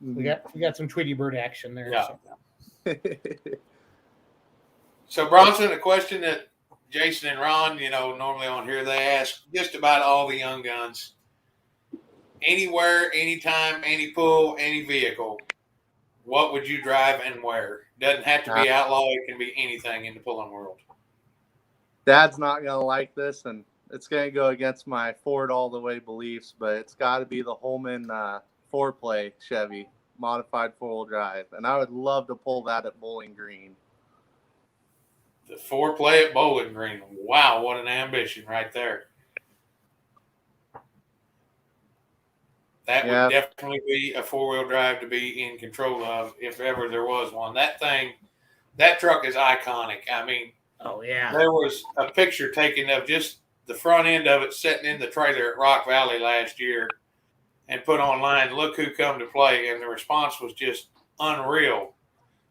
we got some Tweety Bird action there. Yeah. So. So, Bronson, a question that Jason and Ron, normally on here, they ask just about all the young guns. Anywhere, anytime, any pull, any vehicle, what would you drive and where? Doesn't have to be outlaw. It can be anything in the pulling world. Dad's not going to like this, and it's going to go against my Ford all the way beliefs, but it's got to be the Holman 4-play Chevy, modified 4-wheel drive. And I would love to pull that at Bowling Green. The 4-play at Bowling Green. Wow, what an ambition right there. That would definitely be a 4-wheel drive to be in control of if ever there was one. That truck is iconic. I mean, oh yeah, there was a picture taken of just the front end of it sitting in the trailer at Rock Valley last year and put online, look who come to play. And the response was just unreal.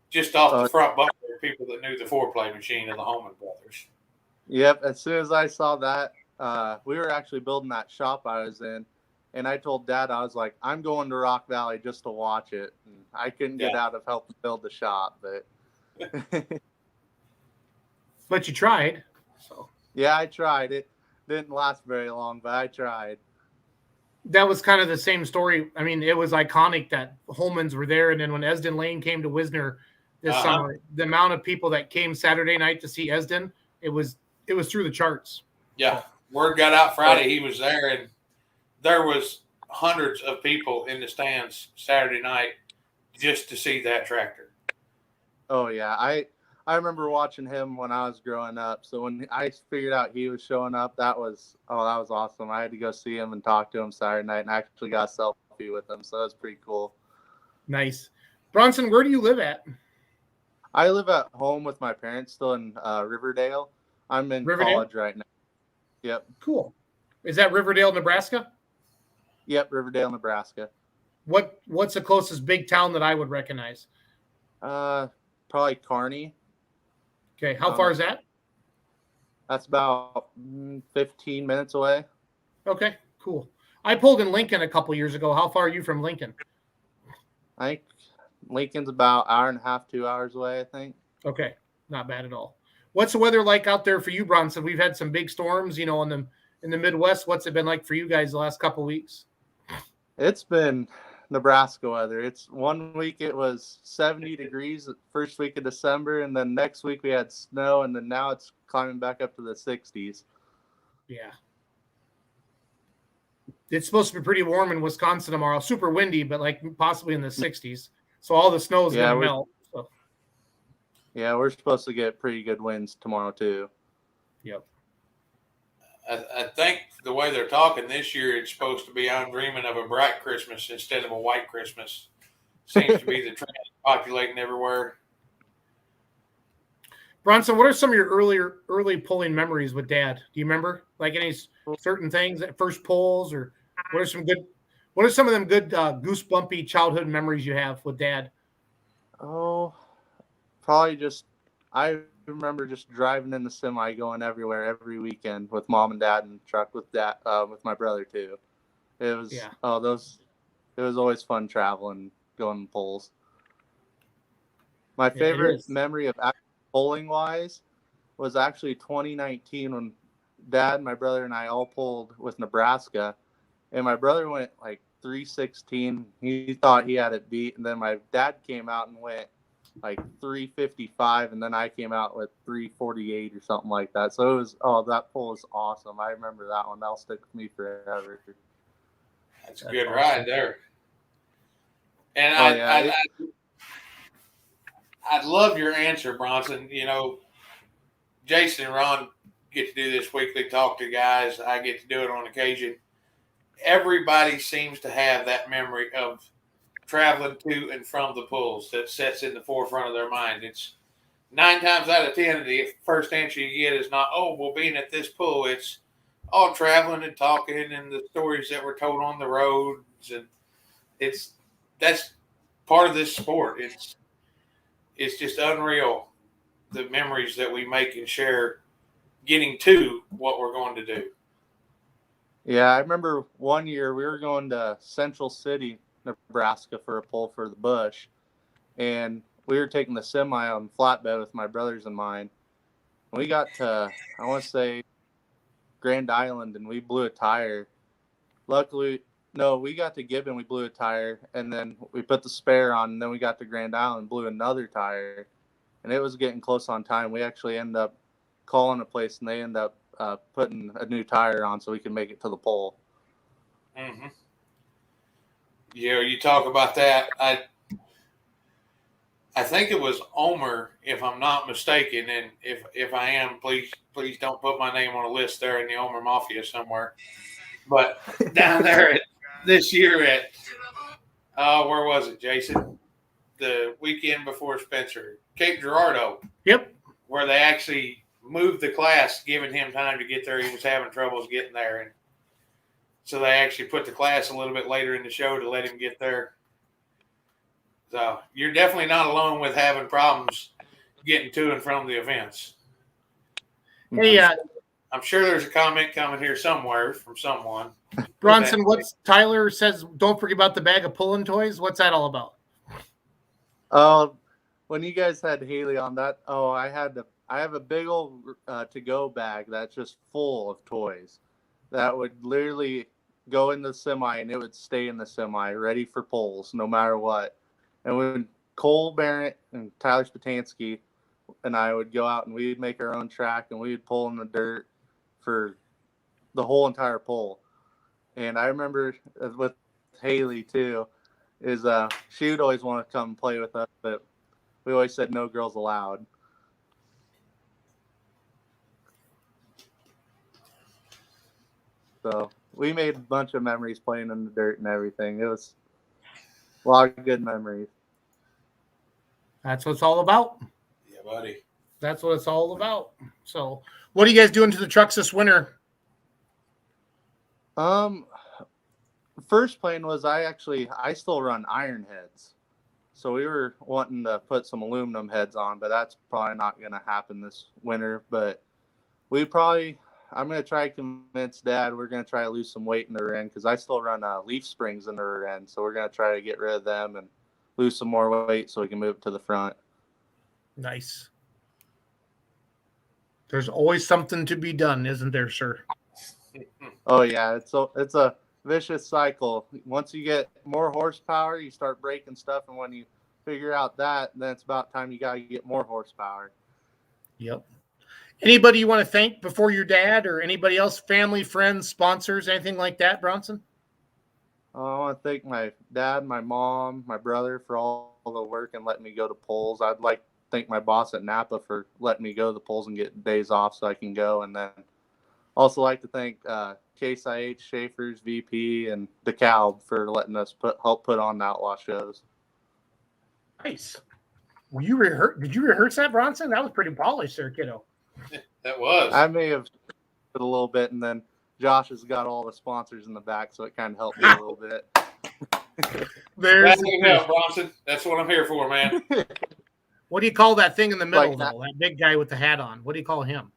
Just off the front bumper, people that knew the 4-play machine of the Holman brothers. Yep. As soon as I saw that, we were actually building that shop I was in. And I told Dad, I was like, I'm going to Rock Valley just to watch it. And I couldn't get out of helping build the shop, but but you tried. So yeah, I tried. It didn't last very long, but I tried. That was kind of the same story. I mean, it was iconic that Holmans were there, and then when Esden Lane came to Wisner this summer, the amount of people that came Saturday night to see Esden, it was through the charts. Yeah, word got out Friday he was there, and there was hundreds of people in the stands Saturday night just to see that tractor. Oh yeah, I remember watching him when I was growing up. So when I figured out he was showing up, that was awesome. I had to go see him and talk to him Saturday night, and I actually got a selfie with him, so that was pretty cool. Nice. Bronson, where do you live at? I live at home with my parents, still in Riverdale. I'm in college right now. Yep. Cool. Is that Riverdale, Nebraska? Yep, Riverdale, Nebraska. What's the closest big town that I would recognize? Probably Kearney. Okay, how far is that? That's about 15 minutes away. Okay, cool. I pulled in Lincoln a couple years ago. How far are you from Lincoln? I think Lincoln's about 1.5 to 2 hours away, I think. Okay, not bad at all. What's the weather like out there for you, Bronson? We've had some big storms, in the Midwest. What's it been like for you guys the last couple of weeks? It's been Nebraska weather. It's 1 week it was 70 degrees the first week of December, and then next week we had snow, and then now it's climbing back up to the 60s. Yeah. It's supposed to be pretty warm in Wisconsin tomorrow. Super windy, but like possibly in the 60s. So all the snow is going to melt. So. Yeah, we're supposed to get pretty good winds tomorrow too. Yep. I think the way they're talking this year, it's supposed to be I'm dreaming of a bright Christmas instead of a white Christmas. Seems to be the trend populating everywhere. Bronson, what are some of your early pulling memories with Dad? Do you remember like any certain things at first pulls, or what are some of them good goosebumpy childhood memories you have with Dad? Oh, probably I remember just driving in the semi, going everywhere every weekend with Mom and Dad in the truck with my brother too. It was it was always fun traveling, going to polls. My favorite memory of polling wise was actually 2019 when Dad, my brother, and I all pulled with Nebraska, and my brother went like 316. He thought he had it beat, and then my dad came out and went like 355, and then I came out with 348 or something like that. So it was that pull was awesome. I remember that one. That'll stick with me forever. That's a good ride there. And I love your answer, Bronson. Jason and Ron get to do this weekly talk to guys. I get to do it on occasion. Everybody seems to have that memory of traveling to and from the pulls that sets in the forefront of their mind. It's 9 times out of 10, the first answer you get is not, being at this pull. It's all traveling and talking and the stories that were told on the roads. And that's part of this sport. It's just unreal, the memories that we make and share getting to what we're going to do. Yeah, I remember one year we were going to Central City, Nebraska for a pull for the bush, and we were taking the semi on flatbed with my brothers and mine. We got to, I want to say, Grand Island, and we blew a tire. Luckily, no, we got to Gibbons, we blew a tire, and then we put the spare on, and then we got to Grand Island, blew another tire, and it was getting close on time. We actually ended up calling a place, and they ended up putting a new tire on so we could make it to the pole. Mm-hmm. You talk about that. I think it was Omer, if I'm not mistaken, and if I am, please don't put my name on a list there in the Omer Mafia somewhere. But down there this year at where was it, Jason? The weekend before Spencer, Cape Girardeau. Yep. Where they actually moved the class, giving him time to get there. He was having troubles getting there, and so they actually put the class a little bit later in the show to let him get there. So you're definitely not alone with having problems getting to and from the events. Hey, I'm sure there's a comment coming here somewhere from someone. Bronson, what's Tyler says? Don't forget about the bag of pulling toys. What's that all about? When you guys had Haley on that, I have a big old to-go bag that's just full of toys that would literally go in the semi, and it would stay in the semi, ready for pulls, no matter what. And when Cole Barrett and Tyler Spatansky and I would go out, and we'd make our own track, and we'd pull in the dirt for the whole entire pull. And I remember with Haley too, is she would always want to come and play with us, but we always said no girls allowed. So we made a bunch of memories playing in the dirt and everything. It was a lot of good memories. That's what it's all about. Yeah, buddy. That's what it's all about. So what are you guys doing to the trucks this winter? First plan was I still run iron heads. So we were wanting to put some aluminum heads on, but that's probably not going to happen this winter. But I'm going to try to convince Dad we're going to try to lose some weight in the rear end, because I still run leaf springs in the rear end. So we're going to try to get rid of them and lose some more weight so we can move it to the front. Nice. There's always something to be done, isn't there, sir? Oh yeah, it's a vicious cycle. Once you get more horsepower, you start breaking stuff, and when you figure out that, then it's about time you gotta get more horsepower. Yep. Anybody you want to thank before your dad, or anybody else, family, friends, sponsors, anything like that, Bronson? I want to thank my dad, my mom, my brother for all the work and letting me go to polls. I'd like to thank my boss at Napa for letting me go to the polls and get days off so I can go. And then also like to thank Case IH, Schaefer's VP, and DeKalb for letting us help put on the Outlaw shows. Nice. Were you Did you rehearse that, Bronson? That was pretty polished there, kiddo. That was. I may have a little bit, and then Josh has got all the sponsors in the back, so it kind of helped me a little bit. That's help, Bronson. That's what I'm here for, man. What do you call that thing in the middle, Like though? That big guy with the hat on. What do you call him?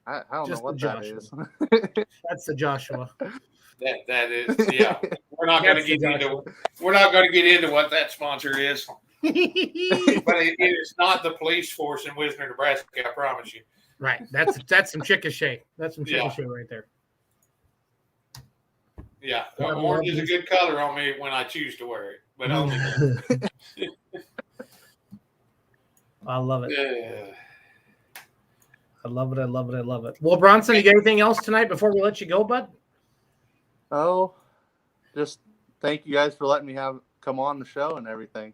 I don't Just know what the that is. That's the Joshua. That is, yeah. We're not going to get into what that sponsor is, but it is not the police force in Wisner, Nebraska. I promise you. Right. That's some chickashay. That's some chickashay right there. Yeah, orange is a good color on me when I choose to wear it, but only. I love it. I love it. I love it. I love it. Well, Bronson, you got anything else tonight before we let you go, bud? Oh, just thank you guys for letting me come on the show and everything.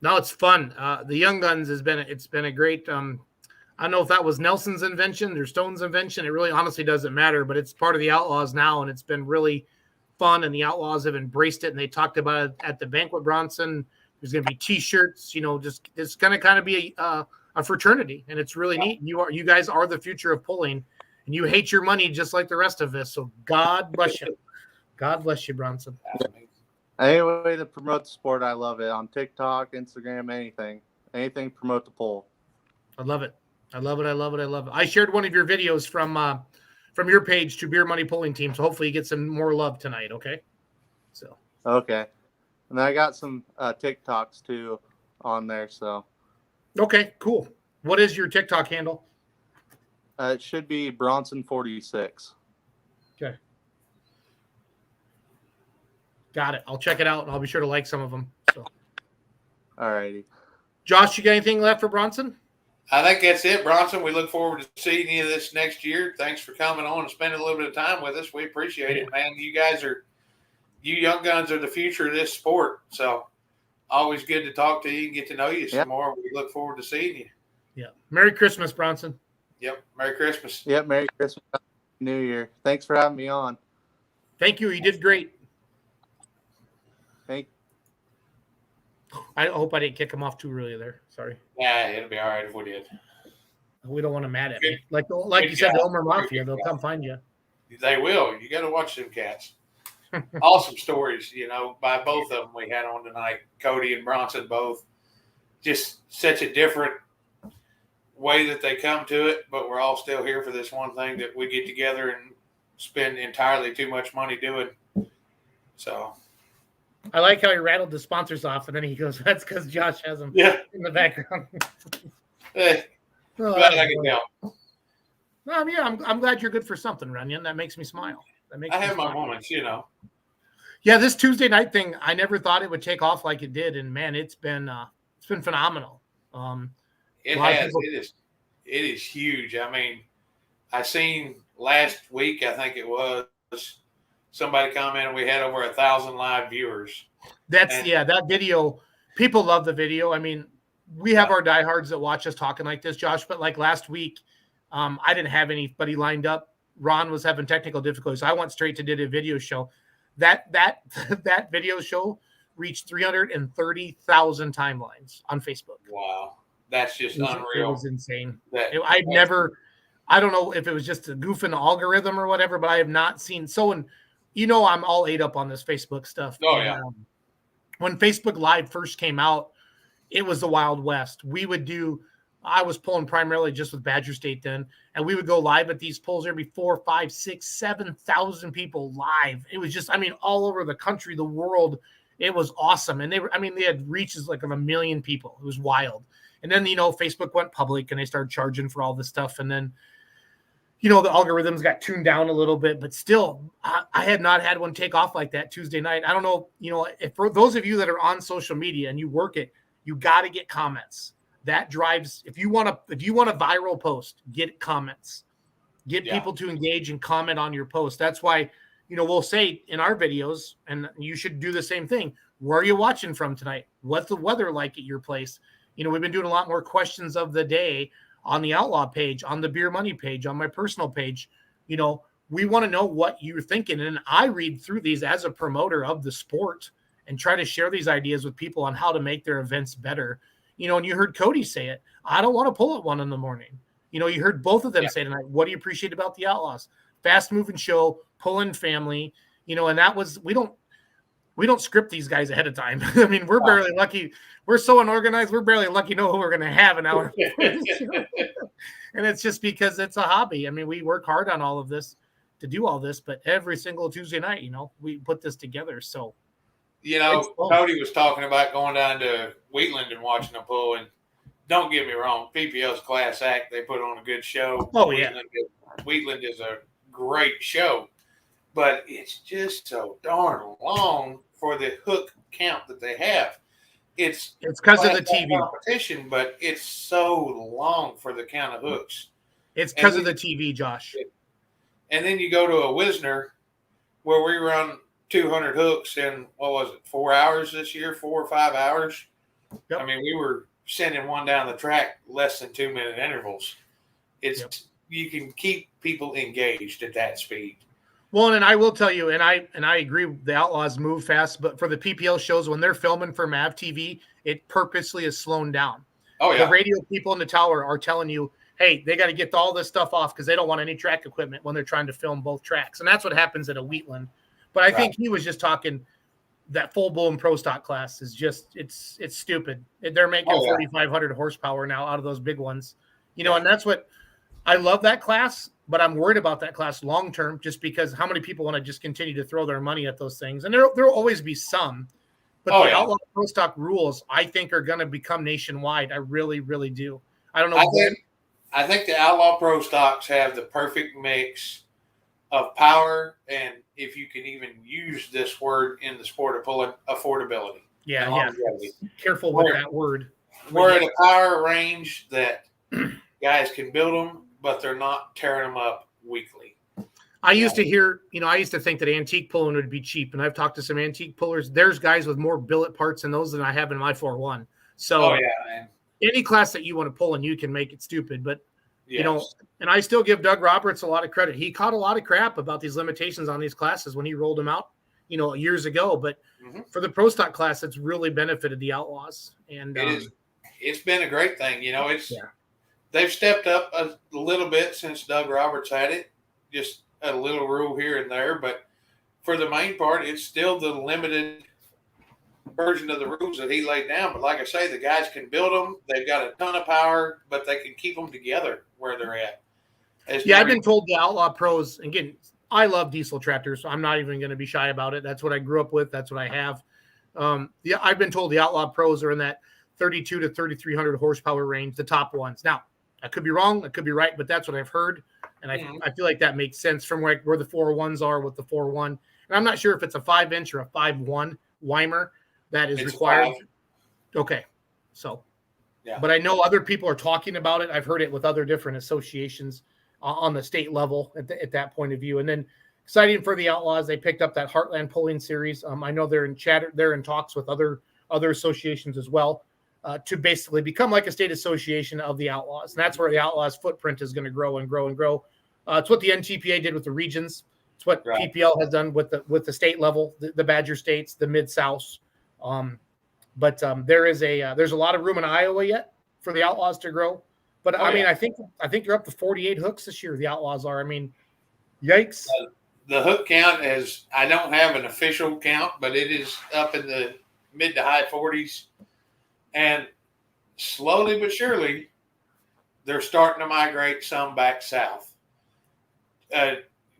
No, it's fun. The Young Guns has been a great. I don't know if that was Nelson's invention or Stone's invention. It really honestly doesn't matter, but it's part of the Outlaws now, and it's been really fun. And the Outlaws have embraced it, and they talked about it at the banquet, Bronson. There's going to be T-shirts. Just it's going to kind of be a fraternity, and it's really neat. You guys are the future of pulling, and you hate your money just like the rest of us. So God bless you. God bless you, Bronson. Any way to promote the sport, I love it. On TikTok, Instagram, anything promote the pull. I love it. I love it. I love it. I love it. I shared one of your videos from your page to Beer Money Pulling Team, so hopefully you get some more love tonight. Okay. So. Okay, and I got some TikToks too on there. So. Okay, cool. What is your TikTok handle? It should be Bronson46. Okay. Got it. I'll check it out, and I'll be sure to like some of them. So. All righty. Josh, you got anything left for Bronson? I think that's it, Bronson. We look forward to seeing you this next year. Thanks for coming on and spending a little bit of time with us. We appreciate it, man. You young guns are the future of this sport. So always good to talk to you and get to know you some more. We look forward to seeing you. Yeah. Merry Christmas, Bronson. Yep. Merry Christmas. Yep. Merry Christmas. New Year. Thanks for having me on. Thank you. You did great. I hope I didn't kick him off too early there. Sorry. Yeah, it'll be all right if we did. We don't want them mad at me. Like you said, the Omer Mafia, they'll come find you. They will. You got to watch them cats. Awesome stories, by both of them we had on tonight. Cody and Bronson both. Just such a different way that they come to it, but we're all still here for this one thing that we get together and spend entirely too much money doing. So. I like how he rattled the sponsors off, and then he goes, "That's because Josh has them in the background." Hey, glad I can help. Yeah, I'm glad you're good for something, Runyon. That makes me smile. I have my moments, Yeah, this Tuesday night thing, I never thought it would take off like it did, and man, it's been phenomenal. It has. It is huge. I mean, I seen last week, I think it was. Somebody commented we had over 1,000 live viewers. That video, people love the video. I mean, we have our diehards that watch us talking like this, Josh, but like last week, I didn't have anybody lined up. Ron was having technical difficulties. I went straight to did a video show. That video show reached 330,000 timelines on Facebook. Wow. That's just unreal. It was insane. I don't know if it was just a goofing algorithm or whatever, but I have not seen I'm all ate up on this Facebook stuff. Oh, yeah. When Facebook Live first came out, it was the Wild West. I was pulling primarily just with Badger State then, and we would go live at these polls. There'd be 4, 5, 6, 7,000 people live. It was just, all over the country, the world. It was awesome. And they had reaches like of 1 million people. It was wild. And then, Facebook went public and they started charging for all this stuff. And then, the algorithms got tuned down a little bit, but still, I had not had one take off like that Tuesday night. I don't know, if for those of you that are on social media and you work it, you got to get comments. That drives, if you want a viral post, get comments, get people to engage and comment on your post. That's why, we'll say in our videos, and you should do the same thing. Where are you watching from tonight? What's the weather like at your place? We've been doing a lot more questions of the day on the Outlaw page, on the Beer Money page, on my personal page. We want to know what you're thinking. And I read through these as a promoter of the sport and try to share these ideas with people on how to make their events better. And you heard Cody say it. I don't want to pull at 1 in the morning. You heard both of them say tonight, what do you appreciate about the Outlaws? Fast moving show, pulling family, and that was, we don't script these guys ahead of time. I mean, we're barely lucky. We're so unorganized. We're barely lucky to know who we're going to have an hour. And it's just because it's a hobby. I mean, we work hard on all of this to do all this, but every single Tuesday night, we put this together. So, Cody was talking about going down to Wheatland and watching a pull. And don't get me wrong, PPL's class act. They put on a good show. Oh, yeah. Wheatland is a great show, but it's just so darn long for the hook count that they have. It's because of the TV competition, but it's so long for the count of hooks. It's because of the TV, Josh. And then you go to a Wisner where we run 200 hooks in, 4 hours this year, 4 or 5 hours. Yep. I mean, we were sending one down the track less than 2 minute intervals. You can keep people engaged at that speed. Well, and I will tell you, and I agree, the Outlaws move fast, but for the PPL shows, when they're filming for MAV TV, it purposely is slowed down. Oh, yeah. The radio people in the tower are telling you, hey, they got to get all this stuff off because they don't want any track equipment when they're trying to film both tracks. And that's what happens at a Wheatland. But I think he was just talking that full blown pro stock class is just, it's stupid. They're making 4,500 horsepower now out of those big ones, and that's what I love that class. But I'm worried about that class long term, just because how many people want to just continue to throw their money at those things, and there'll always be some. But the Outlaw Pro Stock rules, I think, are going to become nationwide. I really, really do. I don't know. I think the Outlaw Pro Stocks have the perfect mix of power, and if you can even use this word in the sport of pulling, affordability. Yeah. Careful with that word. We're at a power range that guys can build them, but they're not tearing them up weekly. I used to think that antique pulling would be cheap, and I've talked to some antique pullers. There's guys with more billet parts in those than I have in my 4-1. So any class that you want to pull in, you can make it stupid. But, and I still give Doug Roberts a lot of credit. He caught a lot of crap about these limitations on these classes when he rolled them out, years ago. But for the pro stock class, it's really benefited the Outlaws. And it's been a great thing. They've stepped up a little bit since Doug Roberts had it, just a little rule here and there. But for the main part, it's still the limited version of the rules that he laid down. But like I say, the guys can build them. They've got a ton of power, but they can keep them together where they're at. I've been told the Outlaw Pros, again, I love diesel tractors, so I'm not even going to be shy about it. That's what I grew up with. That's what I have. I've been told the Outlaw Pros are in that 32 to 3,300 horsepower range, the top ones. Now, I could be wrong. I could be right, but that's what I've heard. And I feel like that makes sense from where the 401s are with the 4-1. And I'm not sure if it's a 5-inch or a 5-1 Weimer that is required. 5. Okay. So, but I know other people are talking about it. I've heard it with other different associations on the state level at that point of view. And then exciting for the Outlaws, they picked up that Heartland Pulling Series. I know they're in talks with other associations as well. To basically become like a state association of the Outlaws. And that's where the Outlaws footprint is going to grow and grow and grow. It's what the NTPA did with the regions. It's what PPL has done with the state level, the Badger states, the Mid-South. But there's a lot of room in Iowa yet for the Outlaws to grow. But I think they're up to 48 hooks this year. The Outlaws are. I mean, yikes. The hook count is, I don't have an official count, but it is up in the mid to high 40s. And slowly but surely, they're starting to migrate some back south.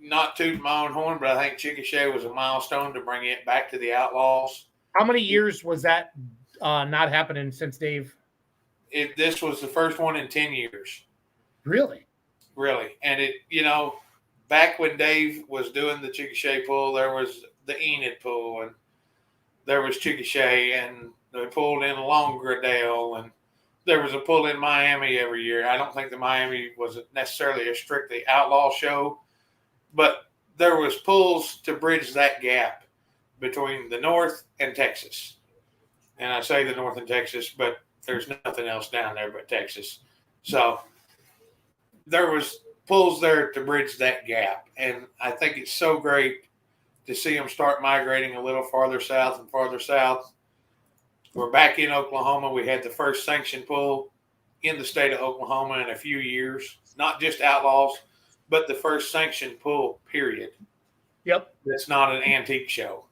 Not tooting my own horn, but I think Chickasha was a milestone to bring it back to the Outlaws. How many years was that not happening since Dave? this was the first one in 10 years. Really? Really. And back when Dave was doing the Chickasha pull, there was the Enid pull, and there was Chickasha, and they pulled in Longradale, and there was a pull in Miami every year. I don't think the Miami was necessarily a strictly outlaw show, but there was pulls to bridge that gap between the North and Texas. And I say the North and Texas, but there's nothing else down there but Texas. So there was pulls there to bridge that gap. And I think it's so great to see them start migrating a little farther south and farther south. We're back in Oklahoma. We had the first sanctioned pull in the state of Oklahoma in a few years, not just outlaws, but the first sanctioned pull, period. Yep. It's not an antique show.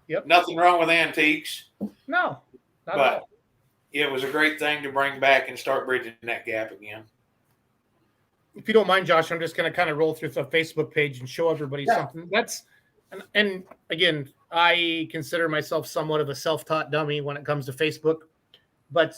Yep. Nothing wrong with antiques. No. Not at But all. it was a great thing to bring back and start bridging that gap again. If you don't mind, Josh, I'm just going to kind of roll through the Facebook page and show everybody something. And again, I consider myself somewhat of a self-taught dummy when it comes to Facebook, but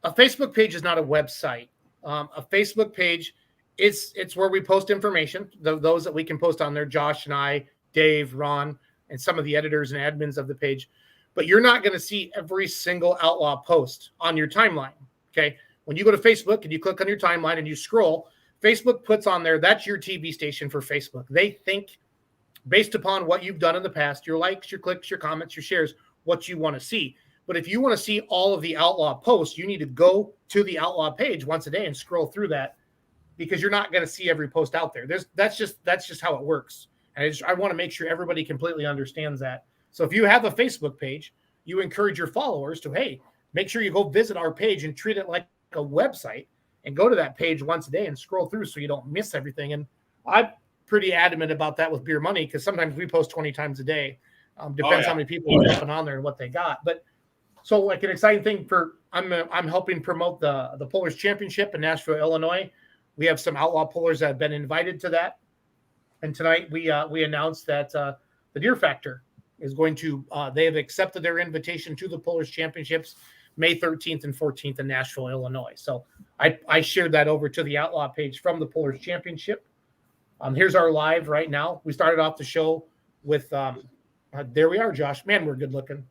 a Facebook page is not a website. A Facebook page, it's where we post information, those that we can post on there, Josh and I, Dave, Ron, and some of the editors and admins of the page. But you're not going to see every single outlaw post on your timeline, okay? When you go to Facebook and you click on your timeline and you scroll, Facebook puts on there, that's your TV station for Facebook. They think, based upon what you've done in the past, your likes, your clicks, your comments, your shares, what you want to see. But if you want to see all of the outlaw posts, you need to go to the outlaw page once a day and scroll through that, because you're not going to see every post out there. That's just how it works. And I want to make sure everybody completely understands that. So if you have a Facebook page, you encourage your followers to, hey, make sure you go visit our page and treat it like a website and go to that page once a day and scroll through so you don't miss everything. And I'm pretty adamant about that with Beer Money, because sometimes we post 20 times a day. Depends how many people are jumping on there and what they got. But so like an exciting thing I'm helping promote the Pullers Championship in Nashville, Illinois. We have some outlaw pullers that have been invited to that. And tonight we announced that the Deer Factor is going to, they have accepted their invitation to the Pullers Championships May 13th and 14th in Nashville, Illinois. So I shared that over to the outlaw page from the Pullers Championship. Here's our live right now. We started off the show with, there we are, Josh. Man, we're good looking.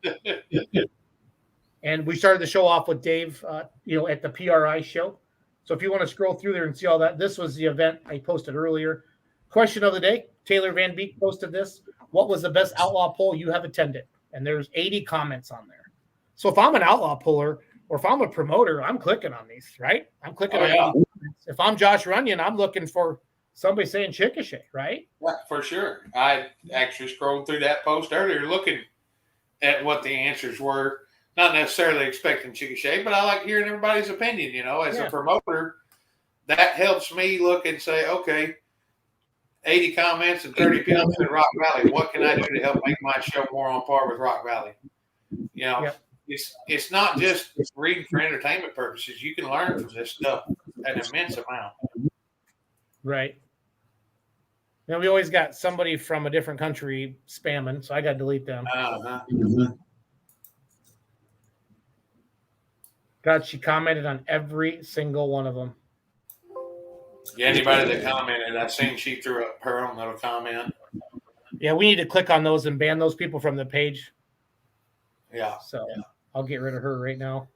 And we started the show off with Dave, at the PRI show. So if you want to scroll through there and see all that, this was the event I posted earlier. Question of the day, Taylor Van Beek posted this. What was the best outlaw poll you have attended? And there's 80 comments on there. So if I'm an outlaw puller or if I'm a promoter, I'm clicking on these, right? I'm clicking on 80 comments. If I'm Josh Runyon, I'm looking for somebody saying Chickasha, right? Yeah, for sure. I actually scrolled through that post earlier looking at what the answers were. Not necessarily expecting Chickasha, but I like hearing everybody's opinion, as a promoter. That helps me look and say, okay, 80 comments and 30 people in Rock Valley. What can I do to help make my show more on par with Rock Valley? It's not just reading for entertainment purposes. You can learn from this stuff an immense amount. Right. Now we always got somebody from a different country spamming, so I got to delete them. God, she commented on every single one of them. Yeah, anybody that commented, I've seen she threw up her own little comment. Yeah, we need to click on those and ban those people from the page. Yeah. So I'll get rid of her right now.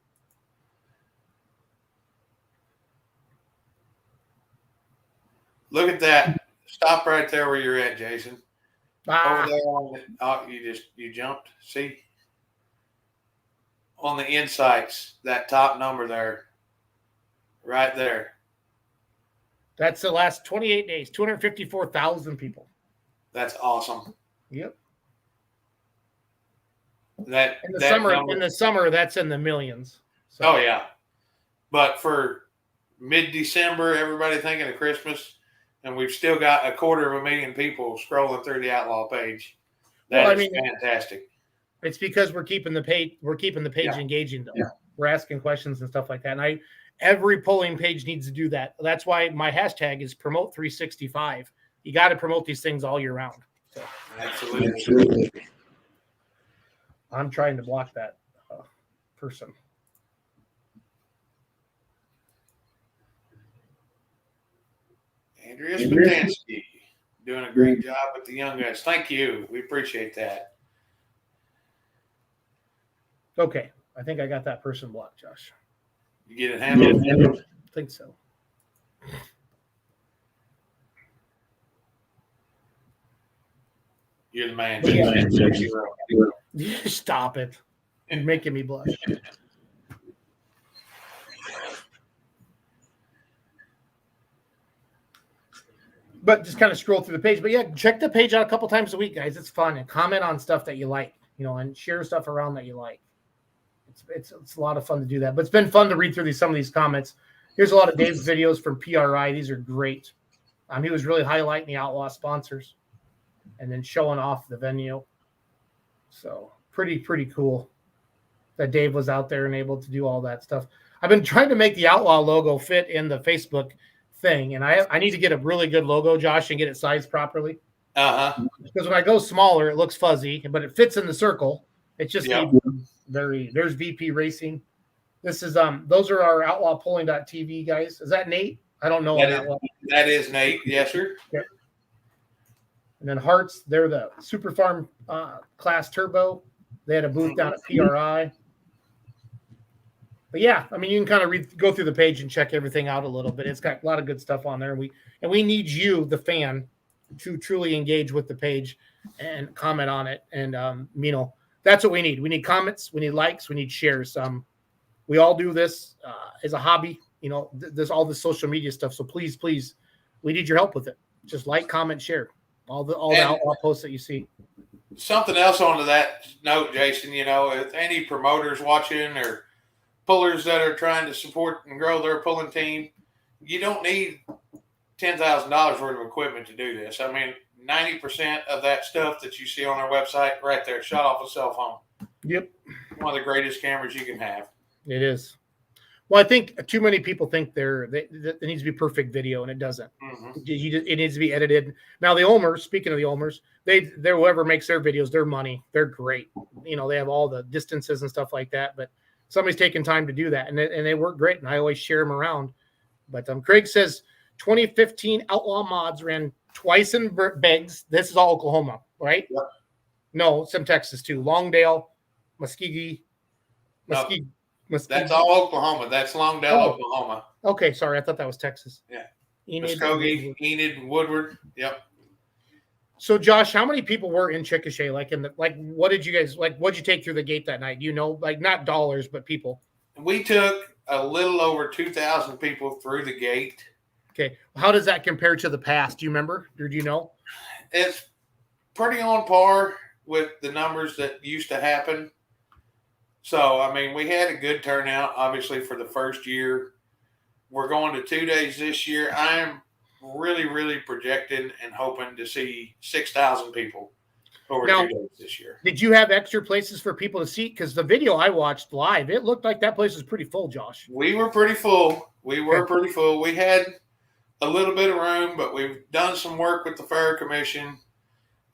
Look at that. Stop right there where you're at, Jason. Over there on you jumped. See? On the insights, that top number there. Right there. That's the last 28 days, 254,000 people. That's awesome. Yep. In the summer, that's in the millions. So. Oh yeah. But for mid-December, everybody thinking of Christmas, and we've still got 250,000 people scrolling through the Outlaw page. That is fantastic. It's because we're keeping the page engaging though. Yeah. We're asking questions and stuff like that. And every polling page needs to do that. That's why my hashtag is promote 365. You got to promote these things all year round. So. Absolutely. I'm trying to block that person. Andrea Spatansky doing a great job with the young guys. Thank you. We appreciate that. Okay. I think I got that person blocked, Josh. You get it handled? I think so. You're the man. Stop it. You're making me blush. But just kind of scroll through the page. But yeah, check the page out a couple times a week, guys. It's fun. And comment on stuff that you like, and share stuff around that you like. It's a lot of fun to do that. But it's been fun to read through some of these comments. Here's a lot of Dave's videos from PRI. These are great. He was really highlighting the Outlaw sponsors and then showing off the venue. So pretty cool that Dave was out there and able to do all that stuff. I've been trying to make the Outlaw logo fit in the Facebook thing, and I need to get a really good logo, Josh, and get it sized properly. Because when I go smaller, it looks fuzzy, but it fits in the circle. It just needs there's VP Racing. This is those are our outlawpulling.tv guys. Is that Nate? I don't know. That is Nate. Yes, sir. Okay. And then Hearts, they're the Super Farm class turbo. They had a booth down at PRI. But yeah, I mean, you can kind of go through the page and check everything out a little bit. It's got a lot of good stuff on there. And we need you, the fan, to truly engage with the page and comment on it. And that's what we need. We need comments, we need likes, we need shares. We all do this as a hobby. There's all the social media stuff. So please, we need your help with it. Just like, comment, share all the Outlaw posts that you see. Something else onto that note, Jason. If any promoters watching or pullers that are trying to support and grow their pulling team, you don't need $10,000 worth of equipment to do this. I mean, 90% of that stuff that you see on our website right there shot off a cell phone. Yep. One of the greatest cameras you can have. It is. Well, I think too many people think it needs to be perfect video, and it doesn't. Mm-hmm. It needs to be edited. Now, the Olmers, speaking of the Olmers, they're whoever makes their videos, their money, they're great. They have all the distances and stuff like that, but somebody's taking time to do that, and they work great, and I always share them around. But Craig says 2015 Outlaw Mods ran twice in Beggs. This is all Oklahoma, right? Yep. No, some Texas too. Longdale, Muskogee. That's all Oklahoma. That's Longdale, Oklahoma. Okay, sorry. I thought that was Texas. Yeah. Muskogee, Enid, Woodward. Yep. So, Josh, how many people were in Chickasha? What did you guys what'd you take through the gate that night? Not dollars, but people. We took a little over 2,000 people through the gate. Okay. How does that compare to the past? Do you remember? Or do you know? It's pretty on par with the numbers that used to happen. So, I mean, we had a good turnout, obviously, for the first year. We're going to 2 days this year. I'm really, really projecting and hoping to see 6,000 people over 2 days this year. Did you have extra places for people to seat? Because the video I watched live, it looked like that place was pretty full, Josh. We were pretty full. Pretty full. We had a little bit of room, but we've done some work with the Fair Commission,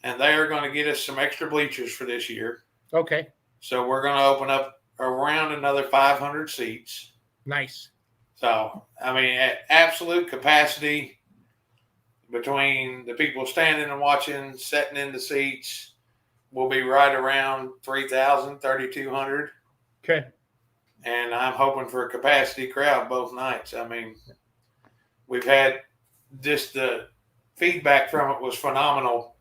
and they are going to get us some extra bleachers for this year. Okay. So we're going to open up around another 500 seats. Nice. So, I mean, at absolute capacity between the people standing and watching, sitting in the seats, we'll be right around 3,000, 3,200. Okay. And I'm hoping for a capacity crowd both nights. I mean, we've had just the feedback from it was phenomenal.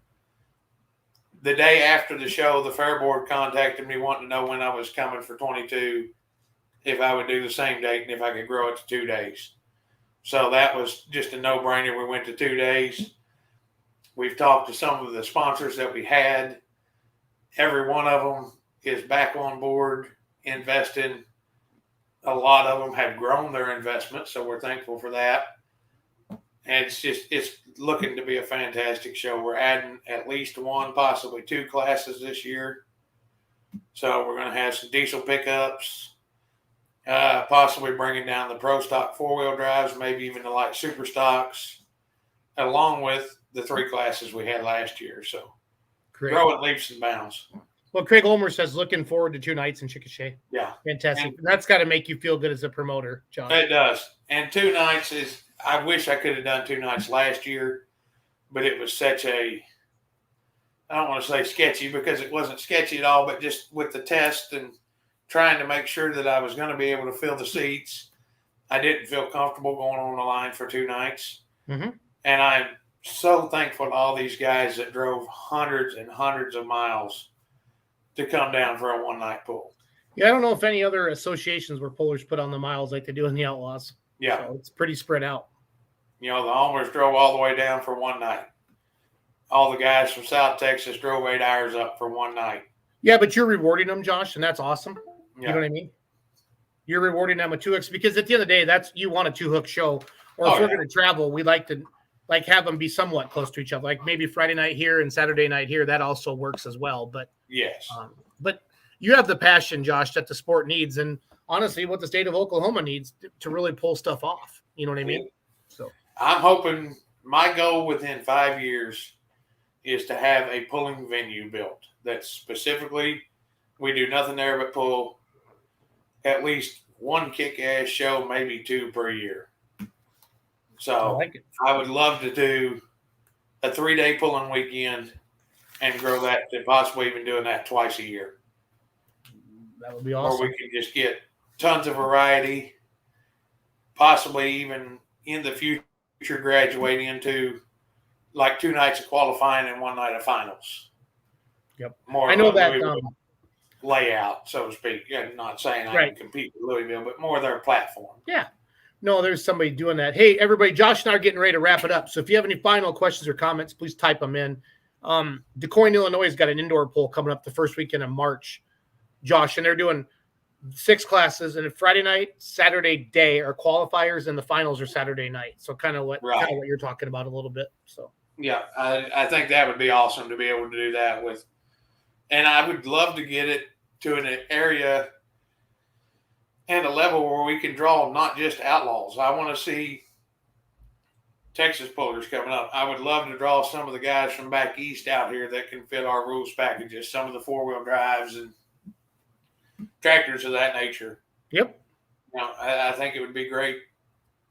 The day after the show, the Fair Board contacted me wanting to know when I was coming for 22, if I would do the same date and if I could grow it to 2 days. So that was just a no-brainer. We went to 2 days. We've talked to some of the sponsors that we had. Every one of them is back on board, investing. A lot of them have grown their investment, so we're thankful for that. And it's looking to be a fantastic show. We're adding at least one, possibly two classes this year. So we're going to have some diesel pickups, possibly bringing down the pro stock 4-wheel drives, maybe even the light super stocks, along with the 3 classes we had last year. So growing leaps and bounds. Well, Craig Olmer says looking forward to 2 nights in Yeah. Fantastic. And that's got to make you feel good as a promoter, John. It does. And 2 nights is I wish I could have done 2 nights last year, but it was such a, I don't want to say sketchy because it wasn't sketchy at all, but just with the test and trying to make sure that I was going to be able to fill the seats, I didn't feel comfortable going on the line for 2 nights. Mm-hmm. And I'm so thankful to all these guys that drove hundreds and hundreds of miles to come down for a 1-night pool. Yeah, I don't know if any other associations where pullers put on the miles like they do in the Outlaws. Yeah. So it's pretty spread out. You know, the Homers drove all the way down for 1 night. All the guys from South Texas drove 8 hours up for 1 night. Yeah, but you're rewarding them, Josh, and that's awesome. Yeah. You know what I mean? You're rewarding them with 2 hooks because at the end of the day, that's you want a 2-hook show. Or if we're going to travel, we like to have them be somewhat close to each other. Like maybe Friday night here and Saturday night here. That also works as well. But yes, but you have the passion, Josh, that the sport needs, and honestly, what the state of Oklahoma needs to really pull stuff off. You know what I mean? So I'm hoping my goal within 5 years is to have a pulling venue built that specifically we do nothing there but pull at least 1 kick-ass show, maybe 2 per year. So I would love to do a 3-day pulling weekend and grow that to possibly even doing that twice a year. That would be awesome. Or we could just get tons of variety, possibly even in the future graduate into like 2 nights of qualifying and 1 night of finals. Yep. More I know that layout, so to speak. Yeah, not saying I can compete with Louisville, but more their platform. Yeah. No, there's somebody doing that. Hey, everybody, Josh and I are getting ready to wrap it up. So if you have any final questions or comments, please type them in. DeCoyne, Illinois has got an indoor poll coming up the first weekend of March, Josh, and they're doing 6 classes, and Friday night, Saturday day are qualifiers, and the finals are Saturday night. So kind of what you're talking about a little bit. So yeah, I think that would be awesome to be able to do that with, and I would love to get it to an area and a level where we can draw not just outlaws. I want to see Texas pullers coming up. I would love to draw some of the guys from back east out here that can fit our rules packages, some of the 4-wheel drives and tractors of that nature. Yep. You know, I think it would be great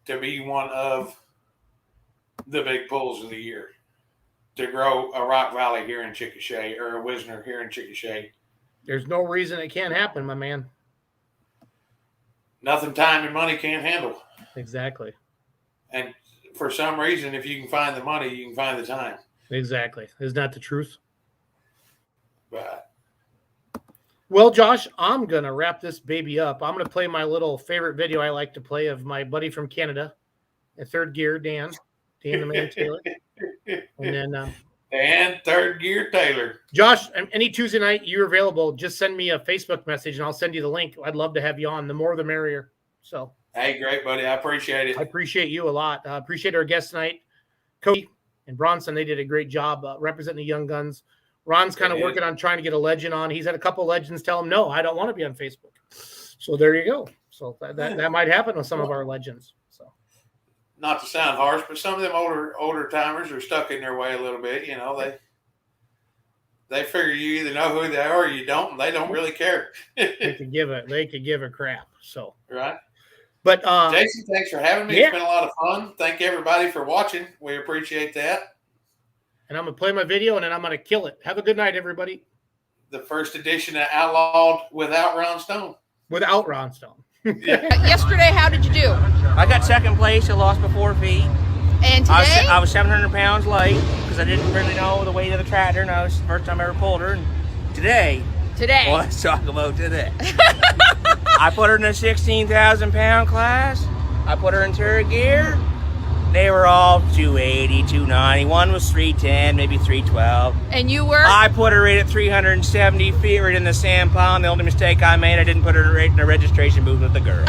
to be one of the big pulls of the year, to grow a Rock Valley here in Chickasha or a Wisner here in Chickasha. There's no reason it can't happen, my man. Nothing time and money can't handle. Exactly. And for some reason, if you can find the money, you can find the time. Exactly. Isn't that the truth? But well, Josh, I'm going to wrap this baby up. I'm going to play my little favorite video I like to play of my buddy from Canada, at Third Gear, Dan the Man Taylor. And then and Third Gear Taylor. Josh, any Tuesday night you're available, just send me a Facebook message and I'll send you the link. I'd love to have you on. The more the merrier. So hey, great, buddy. I appreciate it. I appreciate you a lot. Appreciate our guest tonight, Cody and Bronson. They did a great job representing the young guns. Ron's kind of working on trying to get a legend on. He's had a couple of legends tell him, no, I don't want to be on Facebook. So there you go. So that might happen with some of our legends. So, not to sound harsh, but some of them older timers are stuck in their way a little bit. You know, they figure you either know who they are or you don't, and they don't really care. they could give a crap. So right. But Jason, thanks for having me. Yeah. It's been a lot of fun. Thank everybody for watching. We appreciate that. And I'm going to play my video, and then I'm going to kill it. Have a good night, everybody. The first edition of Outlawed without Ron Stone. Without Ron Stone. Yeah. Yesterday, how did you do? I got second place. I lost by 4 feet. And today? I was 700 pounds light because I didn't really know the weight of the tractor, and it was the first time I ever pulled her. And today. Well, let's talk about today. I put her in a 16,000 pound class. I put her in third gear. They were all 280, 290. One was 310, maybe 312. And you were? I put her in at 370 feet right in the sand pond. The only mistake I made, I didn't put her right in the registration booth with the girl.